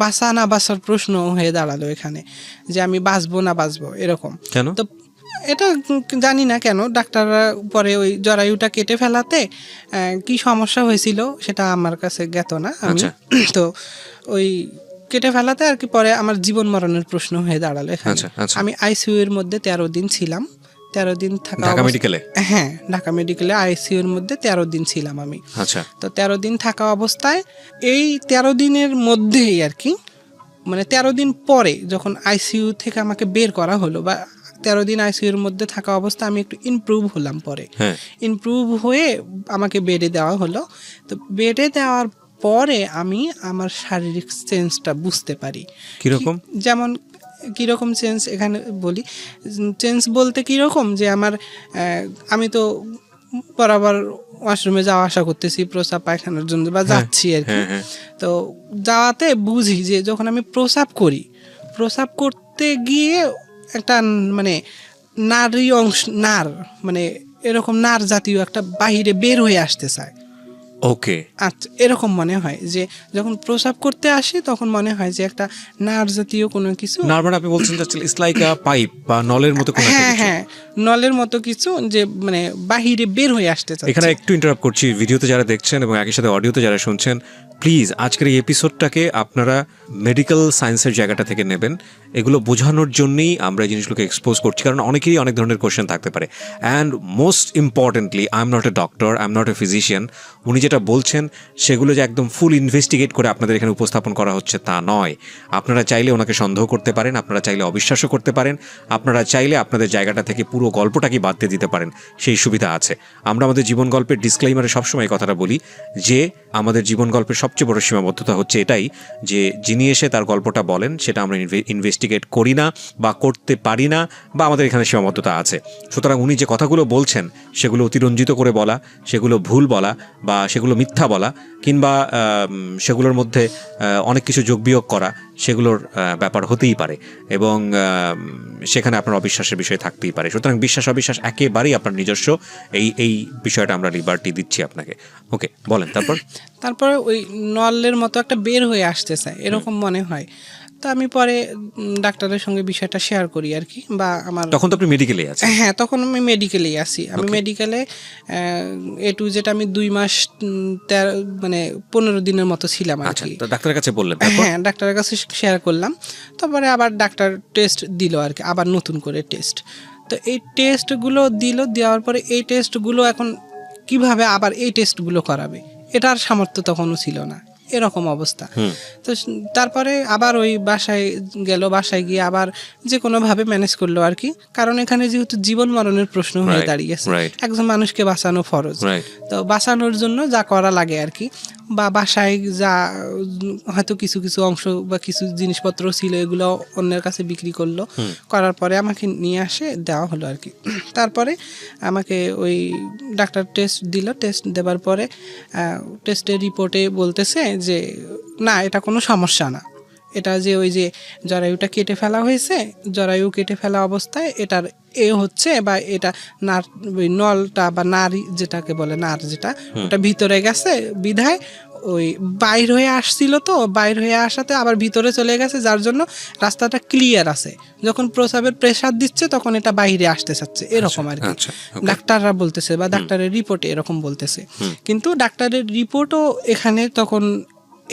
বাঁচা না বাঁচার প্রশ্ন হয়ে দাঁড়ালো এখানে, যে আমি বাঁচবো না বাঁচবো এরকম। কেন? তো এটা জানি না কেন ডাক্তাররা পরে ওই জরায়ুটা কেটে ফেলাতে কি সমস্যা হয়েছিল সেটা আমার কাছে জ্ঞাত না। আমি তো ওই কেটে ফেলাতে আর কি পরে আমার জীবন মরণের প্রশ্ন হয়ে দাঁড়ালো এখানে। আমি আইসিইউ এর মধ্যে 13 দিন ছিলাম। 13 দিন থাকা ঢাকা মেডিকেলে? হ্যাঁ, ঢাকা মেডিকেলে আইসিইউ এর মধ্যে 13 দিন ছিলাম আমি। আচ্ছা। তো 13 দিন থাকা অবস্থায় এই 13 দিনের মধ্যেই আর কি, মানে 13 দিন পরে যখন আইসিইউ থেকে আমাকে বের করা হলো, বা 13 দিন আইসিইউ এর মধ্যে থাকা অবস্থা আমি একটু ইমপ্রুভ হলাম। পরে ইমপ্রুভ হয়ে আমাকে বেডে দেওয়া হলো। তো বেডে দেওয়ার পরে আমি আমার শারীরিক চেঞ্জটা বুঝতে পারি। কিরকম? যেমন কীরকম চেঞ্জ এখানে বলি। চেঞ্জ বলতে কীরকম, যে আমি তো বরাবর ওয়াশরুমে যাওয়া আসা করতেছি প্রস্রাব পায়খানার জন্য, বা যাচ্ছি আর কি। তো যাওয়াতে বুঝি যে যখন আমি প্রস্রাব করি, প্রস্রাব করতে গিয়ে একটা মানে নারী অংশ, মানে এরকম নার জাতীয় একটা বাহিরে বের হয়ে আসতে চায়। ওকে, আচ্ছা, এরকম মনে হয় যে যখন প্রস্রাব করতে আসি তখন মনে হয় যে একটা নার জাতীয় কোনো কিছু। নার মানে আপনি বলছেন ইটস লাইক আ পাইপ বা নলের মতো কোনো কিছু? হ্যাঁ, নলের মতো কিছু, যে মানে বাহিরে বের হয়ে আসতে চায়। এখানে একটু ইন্টারাপ্ট করছি, ভিডিওতে যারা দেখছেন এবং একই সাথে অডিওতে যারা শুনছেন, প্লিজ আজকের এই এপিসোডটাকে আপনারা মেডিকেল সায়েন্সের জায়গাটা থেকে নেবেন। এগুলো বোঝানোর জন্যই আমরা এই জিনিসগুলোকে এক্সপোজ করছি, কারণ অনেকেরই অনেক ধরনের কোয়েশ্চেন থাকতে পারে। And most importantly, I am not a doctor, I am not a physician. উনি যেটা বলছেন সেগুলো যে একদম ফুল ইনভেস্টিগেট করে আপনাদের এখানে উপস্থাপন করা হচ্ছে তা নয়। আপনারা চাইলে ওনাকে সন্দেহ করতে পারেন, আপনারা চাইলে অবিশ্বাসও করতে পারেন, আপনারা চাইলে আপনাদের জায়গাটা থেকে পুরো গল্পটাকে বাদ দিয়ে দিতে পারেন, সেই সুবিধা আছে। আমরা আমাদের জীবন গল্পের ডিসক্লেইমারে সবসময় কথাটা বলি যে আমাদের জীবন গল্পের সবচেয়ে বড় সীমাবদ্ধতা হচ্ছে এটাই, যে যিনি এসে তার গল্পটা বলেন সেটা আমরা ইনভেস্টিগেট করি না বা করতে পারি না, বা আমাদের এখানে সীমাবদ্ধতা আছে। সুতরাং উনি যে কথাগুলো বলছেন সেগুলো অতিরঞ্জিত করে বলা, সেগুলো ভুল বলা, বা সেগুলো মিথ্যা বলা, কিংবা সেগুলোর মধ্যে অনেক কিছু যোগ বিয়োগ করা, সেগুলোর ব্যাপার হতেই পারে, এবং সেখানে আপনার অবিশ্বাসের বিষয় থাকতেই পারে। সুতরাং বিশ্বাস অবিশ্বাস একেবারেই আপনার নিজস্ব, এই বিষয়টা আমরা লিবার্টি দিচ্ছি আপনাকে। ওকে, বলেন। তারপরে ওই নলের মতো একটা বের হয়ে আসতে চায় এরকম মনে হয়। তো আমি পরে ডাক্তারের সঙ্গে বিষয়টা শেয়ার করি আর কি, বা আমার তখন তো আপনি মেডিকেলে আছেন? হ্যাঁ, তখন আমি মেডিকেলেই আছি। আমি মেডিকেলে এ টু জেড আমি 2 মাস 15 দিনের মতো ছিলাম আর কি। তো ডাক্তারের কাছে বললেন? হ্যাঁ, ডাক্তারের কাছে শেয়ার করলাম। তারপরে আবার ডাক্তার টেস্ট দিল আর কি, আবার নতুন করে টেস্ট। তো এই টেস্টগুলো দেওয়ার পরে এই টেস্টগুলো এখন কিভাবে আবার এই টেস্টগুলো করাবে, এটার সামর্থ্য তখনও ছিল না, এরকম অবস্থা। তো তারপরে আবার ওই বাসায় গেল, বাসায় গিয়ে আবার যে কোনোভাবে ম্যানেজ করলো আর কি, কারণ এখানে যেহেতু জীবন মরণের প্রশ্ন হয়ে দাঁড়িয়েছে, একজন মানুষকে বাঁচানো ফরজ। তো বাঁচানোর জন্য যা করা লাগে আর কি, বা বাসায় যা হয়তো কিছু কিছু অংশ বা কিছু জিনিসপত্র ছিল এগুলো অন্যের কাছে বিক্রি করলো, করার পরে আমাকে নিয়ে আসে দেওয়া হলো আর কি। তারপরে আমাকে ওই ডাক্তার টেস্ট দিল, টেস্ট দেওয়ার পরে টেস্টের রিপোর্টে বলতেছে যে না, এটা কোনো সমস্যা না, এটা যে ওই যে জরায়ুটা কেটে ফেলা হয়েছে, জরায়ু কেটে ফেলা অবস্থায় এটার হচ্ছে বা এটা নার ওই নলটা বা নারী যেটাকে বলে নার যেটা ওটা ভিতরে গেছে বিধায় ওই বাইর হয়ে আসছিল, তো বাইর হয়ে আসাতে আবার ভিতরে চলে গেছে, যার জন্য রাস্তাটা ক্লিয়ার আছে, যখন প্রস্রাবের প্রেসার দিচ্ছে তখন এটা বাইরে আসতে চাচ্ছে, এরকম আর কি ডাক্তাররা বলতেছে বা ডাক্তারের রিপোর্টে এরকম বলতেছে। কিন্তু ডাক্তারের রিপোর্টও এখানে তখন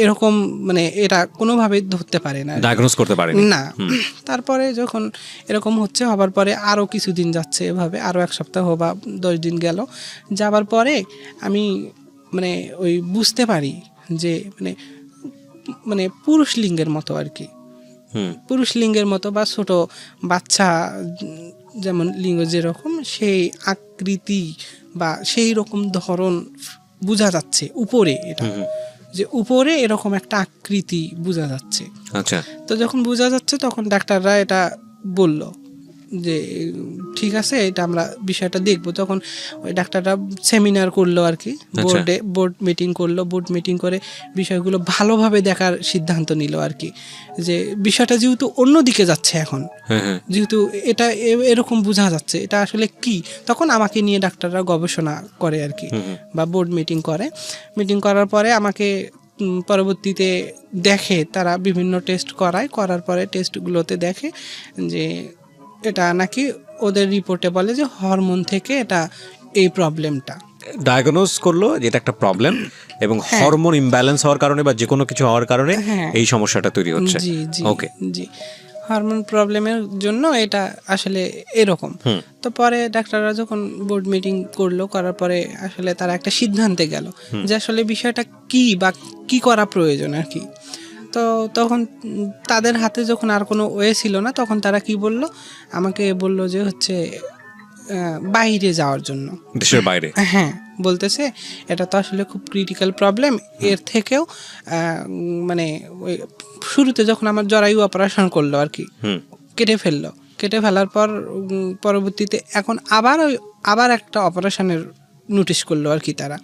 এরকম মানে এটা কোনোভাবে ধরতে পারে না, ডায়াগনোজ করতে পারে না। তারপরে যখন এরকম হচ্ছে, হবার পরে আরও কিছুদিন যাচ্ছে, এভাবে আরও 1 সপ্তাহ বা 10 দিন গেল, যাবার পরে আমি মানে ওই বুঝতে পারি যে মানে মানে পুরুষ লিঙ্গের মতো আর কি, পুরুষ লিঙ্গের মতো বা ছোট বাচ্চা যেমন লিঙ্গ যেরকম সেই আকৃতি বা সেই রকম ধরন বোঝা যাচ্ছে উপরে, এটা যে উপরে এরকম একটা আকৃতি বোঝা যাচ্ছে। আচ্ছা, তো যখন বোঝা যাচ্ছে তখন ডাক্তাররা এটা বলল যে ঠিক আছে, এটা আমরা বিষয়টা দেখবো। তখন ওই ডাক্তাররা সেমিনার করলো আর কি, বোর্ড মিটিং করলো, বোর্ড মিটিং করে বিষয়গুলো ভালোভাবে দেখার সিদ্ধান্ত নিল আর কি, যে বিষয়টা যেহেতু অন্যদিকে যাচ্ছে এখন, যেহেতু এটা এরকম বোঝা যাচ্ছে এটা আসলে কি, তখন আমাকে নিয়ে ডাক্তাররা গবেষণা করে আর কি, বা বোর্ড মিটিং করে। মিটিং করার পরে আমাকে পরবর্তীতে দেখে, তারা বিভিন্ন টেস্ট করার পরে টেস্টগুলোতে দেখে যে এটা নাকি ওদের রিপোর্টে বলে যে হরমোন থেকে এটা এই প্রবলেমটা ডায়াগনোজ করলো যে এটা একটা প্রবলেম এবং হরমোন ইমব্যালেন্স হওয়ার কারণে বা যে কোনো কিছু হওয়ার কারণে এই সমস্যাটা তৈরি হচ্ছে। জি জি ওকে, জি, হরমোন প্রবলেমের জন্য এটা আসলে এরকম। তো পরে ডাক্তাররা যখন বোর্ড মিটিং করলো, করার পরে আসলে তারা একটা সিদ্ধান্তে গেল যে আসলে বিষয়টা কি বা কি করা প্রয়োজন আর কি। তো তখন তাদের হাতে যখন আর কোনো ওয়ে ছিল না, তখন তারা কি বলল, আমাকে বলল যে হচ্ছে বাইরে যাওয়ার জন্য, দেশের বাইরে। হ্যাঁ, বলতেছে এটা তো আসলে খুব ক্রিটিক্যাল প্রবলেম, এর থেকেও মানে ওই শুরুতে যখন আমার জরায়ু অপারেশন করলো আর কি, কেটে ফেলার পর পরবর্তীতে এখন আবার একটা অপারেশনের নোটিশ করলো আর কি তারা,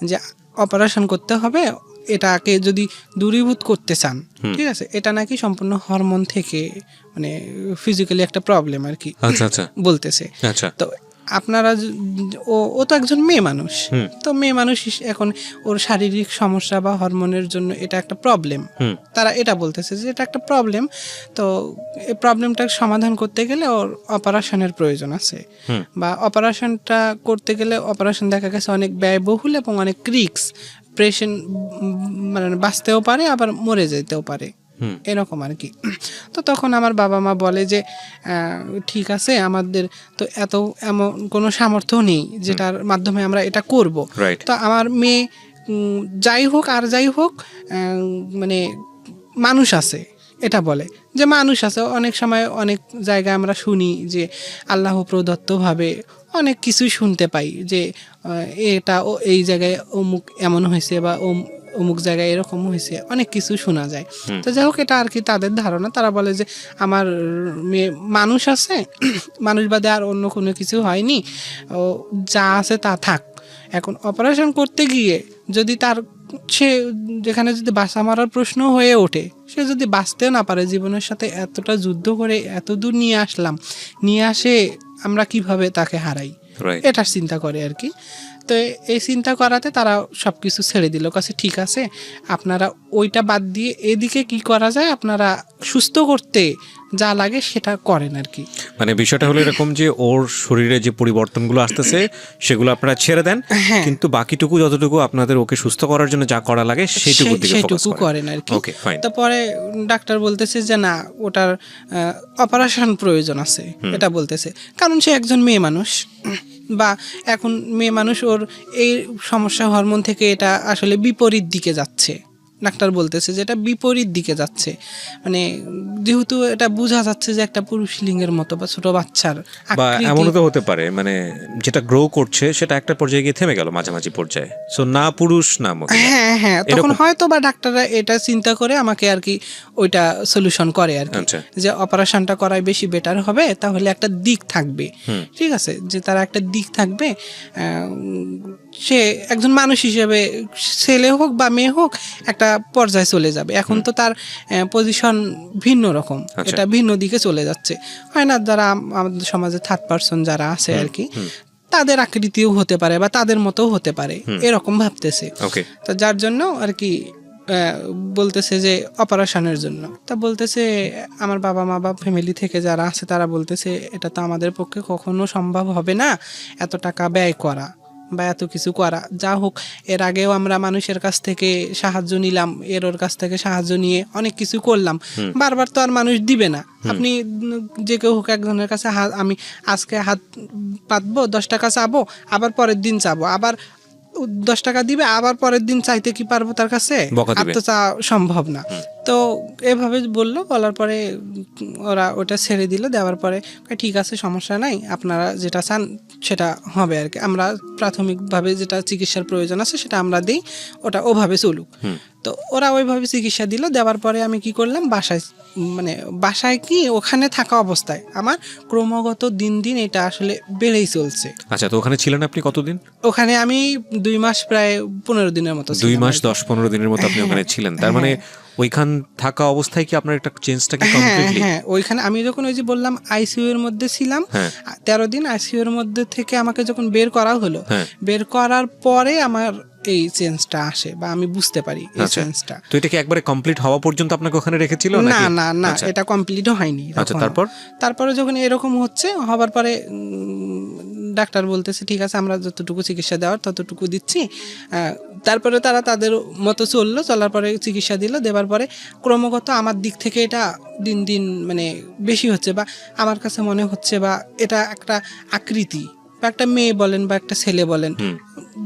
যে অপারেশন করতে হবে, এটাকে যদি দূরীভূত করতে চান, ঠিক আছে, এটা নাকি সম্পূর্ণ হরমোন থেকে মানে ফিজিক্যালি একটা প্রবলেম আর কি বলতেছে। তো আপনারা ও তো একজন মেয়ে মানুষ, তো মেয়ে মানুষ এখন ওর শারীরিক সমস্যা বা হরমোনের জন্য এটা একটা প্রবলেম, তারা এটা বলতেছে যে এটা একটা প্রবলেম। তো এই প্রবলেমটা সমাধান করতে গেলে ওর অপারেশনের প্রয়োজন আছে, বা অপারেশনটা করতে গেলে অপারেশন দেখা গেছে অনেক ব্যয়বহুল এবং অনেক রিস্ক, পেশেন্ট মানে বাঁচতেও পারে আবার মরে যেতেও পারে, এরকম আর কি। তো তখন আমার বাবা মা বলে যে ঠিক আছে, আমাদের তো এমন কোনো সামর্থ্য নেই যেটার মাধ্যমে আমরা এটা করব। তো আমার মেয়ে যাই হোক মানে মানুষ আছে, এটা বলে যে মানুষ আছে। অনেক সময় অনেক জায়গায় আমরা শুনি যে আল্লাহ প্রদত্তভাবে অনেক কিছুই শুনতে পাই যে এটা এই জায়গায় অমুক এমন হয়েছে বা অমুক জায়গায় এরকম হয়েছে, অনেক কিছু শোনা যায়। তো যাই হোক, এটা আর কি তাদের ধারণা। তারা বলে যে আমার মেয়ে মানুষ আছে, মানুষ বাদে আর অন্য কোনো কিছু হয়নি, ও যা আছে তা থাক। এখন অপারেশন করতে গিয়ে যদি সে যেখানে যদি বাঁচা মারার প্রশ্ন হয়ে ওঠে, সে যদি বাঁচতেও না পারে, জীবনের সাথে এতটা যুদ্ধ করে এত দূর নিয়ে আসে আমরা কিভাবে তাকে হারাই, এটার চিন্তা করে আর কি। তো এই চিন্তা করাতে তারা সব কিছু ছেড়ে দিল, কাছে ঠিক আছে আপনারা ওইটা বাদ দিয়ে এদিকে কি করা যায়, আপনারা সুস্থ করতে যা লাগে সেটা করেন আর কি। মানে বিষয়টা হলো এরকম যে ওর শরীরে যে পরিবর্তনগুলো আসতেছে সেগুলো আপনারা ছেড়ে দেন, কিন্তু বাকিটুকু যতটুকু আপনাদের ওকে সুস্থ করার জন্য যা করা লাগে সেইটুকু করেন আর কি। তারপরে ডাক্তার বলতেছে যে না, ওটার অপারেশন প্রয়োজন আছে, এটা বলতেছে, কারণ সে একজন মেয়ে মানুষ, বা এখন মেয়ে মানুষ, ওর এই সমস্যা হরমোন থেকে এটা আসলে বিপরীত দিকে যাচ্ছে, ডাক্তার বলতেছে যে এটা বিপরীত দিকে যাচ্ছে, মানে যেহেতু এটা বোঝা যাচ্ছে যে একটা পুরুষ লিঙ্গের মতো বা ছোট বাচ্চার বা আকৃতি। এমনও তো হতে পারে মানে যেটা গ্রো করছে সেটা একটা পর্যায়ে গিয়ে থেমে গেল মাঝামাঝি পর্যায়ে, সো না পুরুষ না মহিলা। হ্যাঁ হ্যাঁ, তখন হয়তো বা ডাক্তাররা এটা চিন্তা করে আমাকে আর কি ওইটা সলিউশন করে আর কি, আচ্ছা। যে অপারেশনটা করাই বেশি বেটার হবে, তাহলে একটা দিক থাকবে, ঠিক আছে, যে তার একটা দিক থাকবে, সে একজন মানুষ হিসেবে ছেলে হোক বা মেয়ে হোক একটা পর্যায়ে চলে যাবে। এখন তো তার পজিশন ভিন্ন রকম, আচ্ছা। এটা ভিন্ন দিকে চলে যাচ্ছে, হয় না, যারা আমাদের সমাজে থার্ড পারসন যারা আছে আর কি, তাদের আকৃতিও হতে পারে বা তাদের মতো হতে পারে, এরকম ভাবতেছে। ওকে। তো যার জন্য আর কি বলতেছে যে অপারেশনের জন্য, তা বলতেছে আমার বাবা মা বা ফ্যামিলি থেকে যারা আছে তারা বলতেছে এটা তো আমাদের পক্ষে কখনো সম্ভব হবে না এত টাকা ব্যয় করা বা এত কিছু করা। যা হোক, এর আগেও আমরা মানুষের কাছ থেকে সাহায্য নিলাম, ওর কাছ থেকে সাহায্য নিয়ে অনেক কিছু করলাম, বারবার তো আর মানুষ দিবে না। আপনি যে কেউ হোক একজনের কাছে আমি আজকে হাত পাতবো, 10 টাকা চাবো, আবার পরের দিন চাবো, আবার 10 টাকা দিবে, আবার পরের দিন চাইতে কি পারবো তার কাছে? আর তো চা সম্ভব না। তো এভাবে বললো, বলার পরে ওরা ওটা ছেড়ে দিল, দেওয়ার পরে ঠিক আছে সমস্যা নাই, আপনারা যেটা চান সেটা হবে আর কি, আমরা প্রাথমিকভাবে যেটা চিকিৎসার প্রয়োজন আছে সেটা আমরা দিই, ওটা ওভাবে চলুক। তো ওরা ওইভাবে চিকিৎসা দিল, দেওয়ার পরে আমি কি করলাম, বাসায় কি ওখানে থাকা অবস্থায় আমার ক্রমাগত দিন দিন এটা আসলে বেড়েই চলছে। আচ্ছা, তো ওখানে ছিলেন আপনি কতদিন? ওখানে আমি 2 মাস, প্রায় 15 দিনের মতো 2 মাস 10-15 দিনের মতো আপনি ওখানে ছিলেন, তার মানে ওইখান থাকা অবস্থায় কি আপনার একটা চেঞ্জটা কি কমপ্লিটলি? হ্যাঁ, ওইখানে আমি যখন ওই যে বললাম আইসিইউ এর মধ্যে ছিলাম 13 দিন, আইসিইউ এর মধ্যে থেকে আমাকে যখন বের করা হলো, বের করার পরে আমার এই চেঞ্জটা আসে বা আমি বুঝতে পারি এই চেঞ্জটা। তো এটা কি একবারে কমপ্লিট হওয়া পর্যন্ত আপনাকে ওখানে রেখেছিল না নাকি? না না, এটা কমপ্লিটও হয়নি। আচ্ছা, তারপরে যখন এরকম হবার পরে ডাক্তার বলতেছে ঠিক আছে আমরা যতটুকু চিকিৎসা দেওয়ার ততটুকু দিচ্ছি। তারপরে তারা তাদের মতো চললো, চলার পরে চিকিৎসা দিল, দেওয়ার পরে ক্রমাগত আমার দিক থেকে এটা দিন দিন মানে বেশি হচ্ছে, বা আমার কাছে মনে হচ্ছে বা এটা একটা আকৃতি বা একটা মেয়ে বলেন বা একটা ছেলে বলেন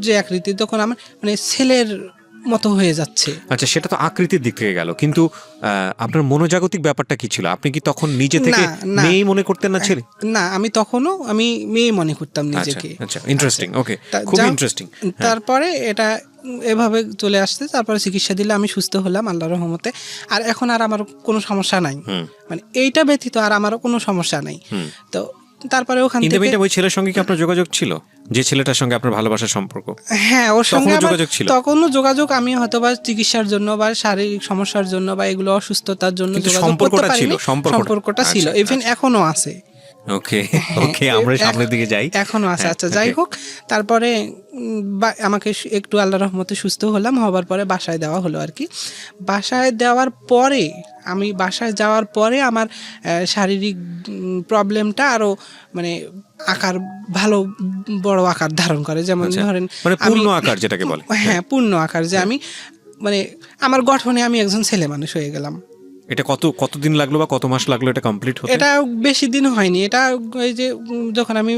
যে আকৃতি, তখন আমার মানে ছেলের মতো হয়ে যাচ্ছে। আচ্ছা, সেটা তো আকৃতির দিক থেকে গেল, কিন্তু আপনার মনোজাগতিক ব্যাপারটা কি ছিল? আপনি কি তখন নিজে থেকে মেয়ে মনে করতেন না ছেলে? না, আমি তখনও মেয়ে মনে করতাম নিজেকে। আচ্ছা, ইন্টারেস্টিং, ওকে, খুব ইন্টারেস্টিং। তারপরে এটা এভাবে চলে আসছে, তারপরে চিকিৎসা দিলে আমি সুস্থ হলাম আল্লাহর রহমতে। আর এখন আর আমার কোনো সমস্যা নাই, মানে এইটা ব্যতীত আর আমারও কোনো সমস্যা নাই। তো তারপরে ওখান থেকে ওই ছেলের সঙ্গে কি আপনার যোগাযোগ ছিল, যে ছেলেটার সঙ্গে আপনার ভালোবাসার সম্পর্ক? হ্যাঁ, ওর সঙ্গে যোগাযোগ ছিল। তখনও যোগাযোগ, আমি হয়তো বা চিকিৎসার জন্য বা শারীরিক সমস্যার জন্য বা এগুলো অসুস্থতার জন্য যোগাযোগ করতে পারিনি, সম্পর্কটা ছিল, ইভেন এখনো আছে। ওকে ওকে, আমরা সামনের দিকে যাই, এখনো আছে। আচ্ছা, যাই হোক, তারপরে আমাকে একটু আল্লাহর রহমতে সুস্থ হলাম, হবার পরে বাসায় দেওয়া হলো আর কি। বাসায় দেওয়ার পরে বাসায় যাওয়ার পরে আমার শারীরিক প্রবলেমটা আরো মানে আকার ভালো বড় আকার ধারণ করে, যেমন ধরেন মানে পূর্ণ আকার যেটাকে বলে। হ্যাঁ, পূর্ণ আকার, যে আমি মানে আমার গঠনে আমি একজন ছেলে মানুষ হয়ে গেলাম। এটা কতদিন লাগলো বা কত মাস লাগলো এটা কমপ্লিট হতে? এটা বেশি দিন হয়নি, এটা ওই যে যখন আমি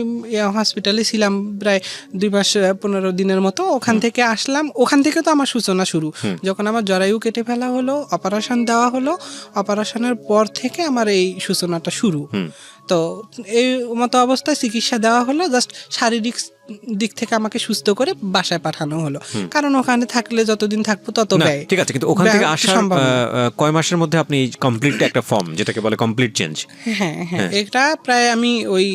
হসপিটালে ছিলাম প্রায় 2 মাস 15 দিনের মতো, ওখান থেকে আসলাম, ওখান থেকে তো আমার সূচনা শুরু। যখন আমার জরায়ু কেটে ফেলা হলো, অপারেশন দেওয়া হলো, অপারেশনের পর থেকে আমার এই সূচনাটা শুরু। তো এই মতো অবস্থায় চিকিৎসা দেওয়া হলো, জাস্ট শারীরিক দিক থেকে আমাকে সুস্থ করে বাসায় পাঠানো হলো, কারণ ওখানে থাকলে যতদিন থাকবো তত ব্যয়। ঠিক আছে, কিন্তু ওখান থেকে আসার কয় মাসের মধ্যে আপনি কমপ্লিট একটা ফর্ম যেটাকে বলে কমপ্লিট চেঞ্জ? হ্যাঁ, এটা প্রায় আমি ওই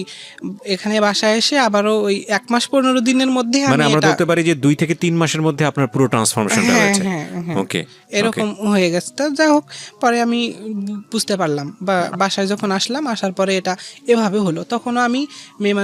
এখানে বাসায় এসে আবারও ওই 1 মাস 15 দিনের মধ্যে মানে আমরা বলতে পারি যে 2 থেকে 3 মাসের মধ্যে আপনার পুরো ট্রান্সফরমেশনটা হয়েছে। ওকে, এরকম হয়ে গেছে। তো যাই হোক, পরে আমি বুঝতে পারলাম বা বাসায় যখন আসলাম, আসার পরে এটা এভাবে হলো। তখনও আমি মেয়ে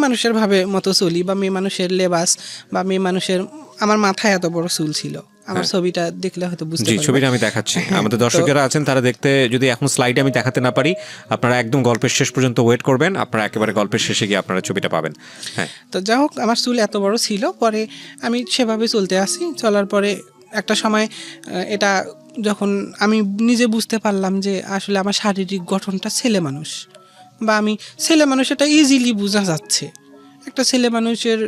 মানুষের ভাবে মতো চলি, বা মেয়ে মানুষের লেবাস বা মেয়ে মানুষের, আমার মাথায় এত বড় চুল ছিল, আমার ছবিটা দেখলে হয়তো বুঝতে পারবেন। ছবিটা আমি দেখাচ্ছি, আমাদের দর্শকেরা আছেন তারা দেখতে, যদি এখন স্লাইডে আমি দেখাতে না পারি, আপনারা একদম গল্পের শেষ পর্যন্ত ওয়েট করবেন, আপনারা একেবারে গল্পের শেষে গিয়ে আপনারা ছবিটা পাবেন। হ্যাঁ, তো যাই হোক, আমার চুল এত বড় ছিল, পরে আমি সেভাবে চলতে আসি, চলার পরে একটা সময় এটা যখন আমি নিজে বুঝতে পারলাম যে আসলে আমার শারীরিক গঠনটা ছেলে মানুষ, বা আমি ছেলে মানুষ, এটা ইজিলি বোঝা যাচ্ছে। একটা ছেলে মানুষের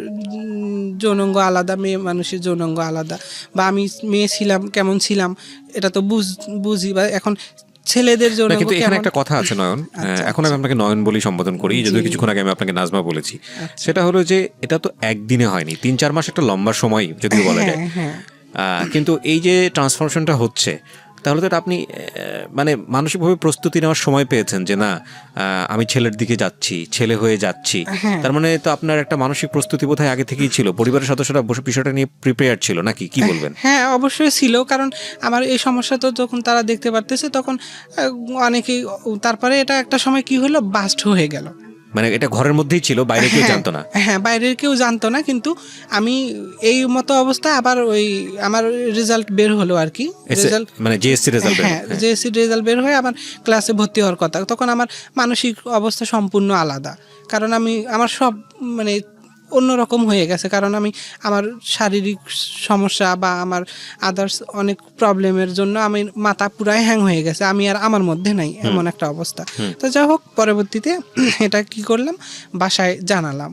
যৌনাঙ্গ আলাদা, মেয়ে মানুষের যৌনাঙ্গ আলাদা, বা আমি মেয়ে ছিলাম কেমন ছিলাম এটা তো বুঝি, বা এখন ছেলেদের না, যৌনাঙ্গ কিন্তু এখানে কেমন। একটা কথা আছে নয়ন, আচ্ছা, এখন আমি আপনাকে নয়ন বলেই সম্বোধন করি, যদিও কিছুক্ষণ আগে আমি আপনাকে নাজমা বলেছি। সেটা হলো যে এটা তো একদিনে হয়নি, 3-4 মাস একটা লম্বা সময় যদিও বলা যায়। হ্যাঁ, কিন্তু এই যে ট্রান্সফরমেশনটা হচ্ছে, তাহলে তো এটা আপনি মানে মানসিকভাবে প্রস্তুতি নেওয়ার সময় পেয়েছেন যে না আমি ছেলের দিকে যাচ্ছি, ছেলে হয়ে যাচ্ছি। হ্যাঁ। তার মানে তো আপনার একটা মানসিক প্রস্তুতি বোধহয় আগে থেকেই ছিল, পরিবারের সদস্যরা বসে বিষয়টা নিয়ে প্রিপেয়ার ছিল নাকি, কি বলবেন? হ্যাঁ, অবশ্যই ছিল, কারণ আমার এই সমস্যা তো যখন তারা দেখতে পারতেছে তখন অনেকেই, তারপরে এটা একটা সময় কি হলো, বাস্ট হয়ে গেল। মানে এটা ঘরের মধ্যেই ছিল, বাইরে কেউ জানতো না? হ্যাঁ, বাইরের কেউ জানতো না, কিন্তু আমি এই মতো অবস্থা আবার ওই আমার রেজাল্ট বের হলো আর কি, রেজাল্ট মানে জিএসসি রেজাল্ট। হ্যাঁ, জেএসসি রেজাল্ট বের হয়ে আমার ক্লাসে ভর্তি হওয়ার কথা, তখন আমার মানসিক অবস্থা সম্পূর্ণ আলাদা, কারণ আমার সব মানে অন্যরকম হয়ে গেছে, কারণ আমার শারীরিক সমস্যা বা আমার আদার্স অনেক প্রবলেমের জন্য আমি মাথা পুরাই হ্যাং হয়ে গেছে, আমি আর আমার মধ্যে নাই, এমন একটা অবস্থা। তো যাই হোক, পরবর্তীতে এটা কি করলাম, বাসায় জানালাম।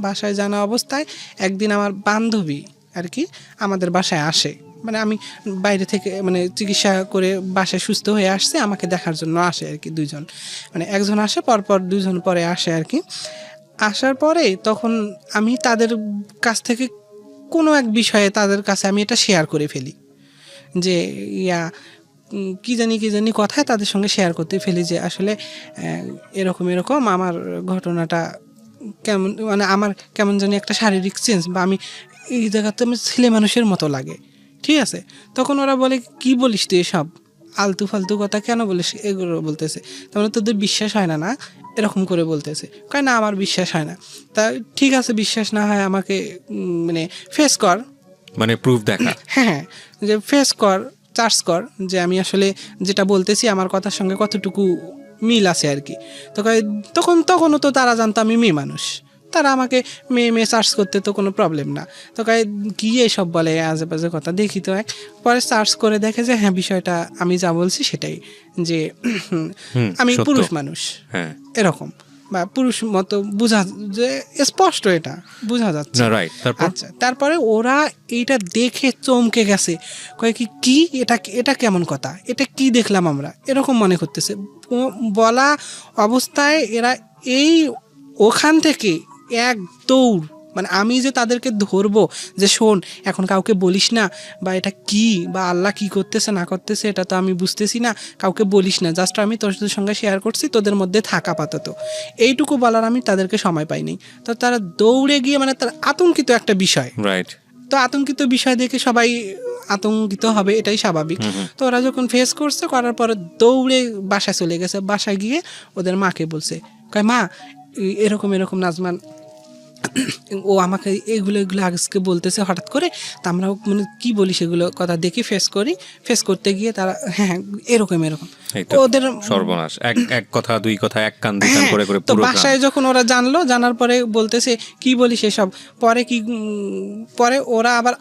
বাসায় জানা অবস্থায় একদিন আমার বান্ধবী আর কি আমাদের বাসায় আসে, মানে আমি বাইরে থেকে মানে চিকিৎসা করে বাসায় সুস্থ হয়ে আসছে, আমাকে দেখার জন্য আসে আর কি, দুইজন, মানে একজন আসে পরপর, দুইজন পরে আসে আর কি। আসার পরে তখন আমি তাদের কাছ থেকে কোনো এক বিষয়ে তাদের কাছে আমি এটা শেয়ার করে ফেলি, যে কি জানি কথায় তাদের সঙ্গে শেয়ার করতে ফেলি যে আসলে এরকম আমার ঘটনাটা কেমন, মানে আমার কেমন জানি একটা শারীরিক চেঞ্জ, বা আমি এই জায়গাতে আমি ছেলে মানুষের মতো লাগে, ঠিক আছে। তখন ওরা বলে, কি বলিস তুই এসব আলতু ফালতু কথা কেন বলিস, এগুলো বলতেছে, তার মানে তোদের বিশ্বাস হয় না, না এরকম করে বলতেছে, কয় না আমার বিশ্বাস হয় না। তা ঠিক আছে, বিশ্বাস না হয় আমাকে মানে ফেস কর, মানে প্রুফ দেখা। হ্যাঁ, যে ফেস কর, চার্জ কর, যে আমি আসলে যেটা বলতেছি আমার কথার সঙ্গে কতটুকু মিল আছে আর কি। তখনও তো তারা জানতো আমি মেয়ে মানুষ, তারা আমাকে মেয়ে সার্চ করতে তো কোনো প্রবলেম না। তো কি এইসব বলে আজেবাজে কথা, দেখি তো এক পরে সার্চ করে দেখে যে হ্যাঁ, বিষয়টা আমি যা বলছি সেটাই, যে আমি সত্য। পুরুষ মানুষ, হ্যাঁ, এরকম, বা পুরুষ মতো বোঝা, যে স্পষ্ট এটা বোঝা যাচ্ছে। না, রাইট। তারপর আচ্ছা, তারপরে ওরা এইটা দেখে চমকে গেছে, কয় কি এটা কেমন কথা, এটা কি দেখলাম আমরা, এরকম মনে করতেছে। বলা অবস্থায় এরা ওখান থেকে এক দৌড়, মানে আমি যে তাদেরকে ধরবো যে শোন এখন কাউকে বলিস না, বা এটা কি, বা আল্লাহ কি করতেছে না করতেছে এটা তো আমি বুঝতেছি না, কাউকে বলিস না, জাস্ট আমি তোদের সঙ্গে শেয়ার করছি, তোদের মধ্যে থাকা আপাতত, এইটুকু বলার আমি তাদেরকে সময় পাইনি। তো তারা দৌড়ে গিয়ে, মানে তার আতঙ্কিত একটা বিষয়, রাইট। তো আতঙ্কিত বিষয় দেখে সবাই আতঙ্কিত হবে, এটাই স্বাভাবিক। তো ওরা যখন ফেস করছে, করার পরে দৌড়ে বাসায় চলে গেছে, বাসায় গিয়ে ওদের মাকে বলছে, কয় মা এরকম নাজমান ও আমাকে এগুলো আজকে বলতেছে হঠাৎ করে, তা আমরা মানে কি বলি সেগুলো কথা দেখি, ফেস করতে গিয়ে তারা হ্যাঁ এরকম এই তো ওদের সর্বনাশ, এক কথা দুই কথা, এক কান দুই কান করে তো পুরো বাসায় যখন ওরা জানার পরে বলতেছে কি বলি সেসব, পরে ওরা আবার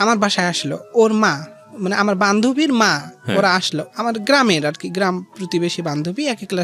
আমার বাসায় আসলো, ওর মা মানে আমার বান্ধবীর মা, ওরা আসলো আমার গ্রামের আর কি, গ্রাম প্রতিবেশী বান্ধবী, একই ক্লাসে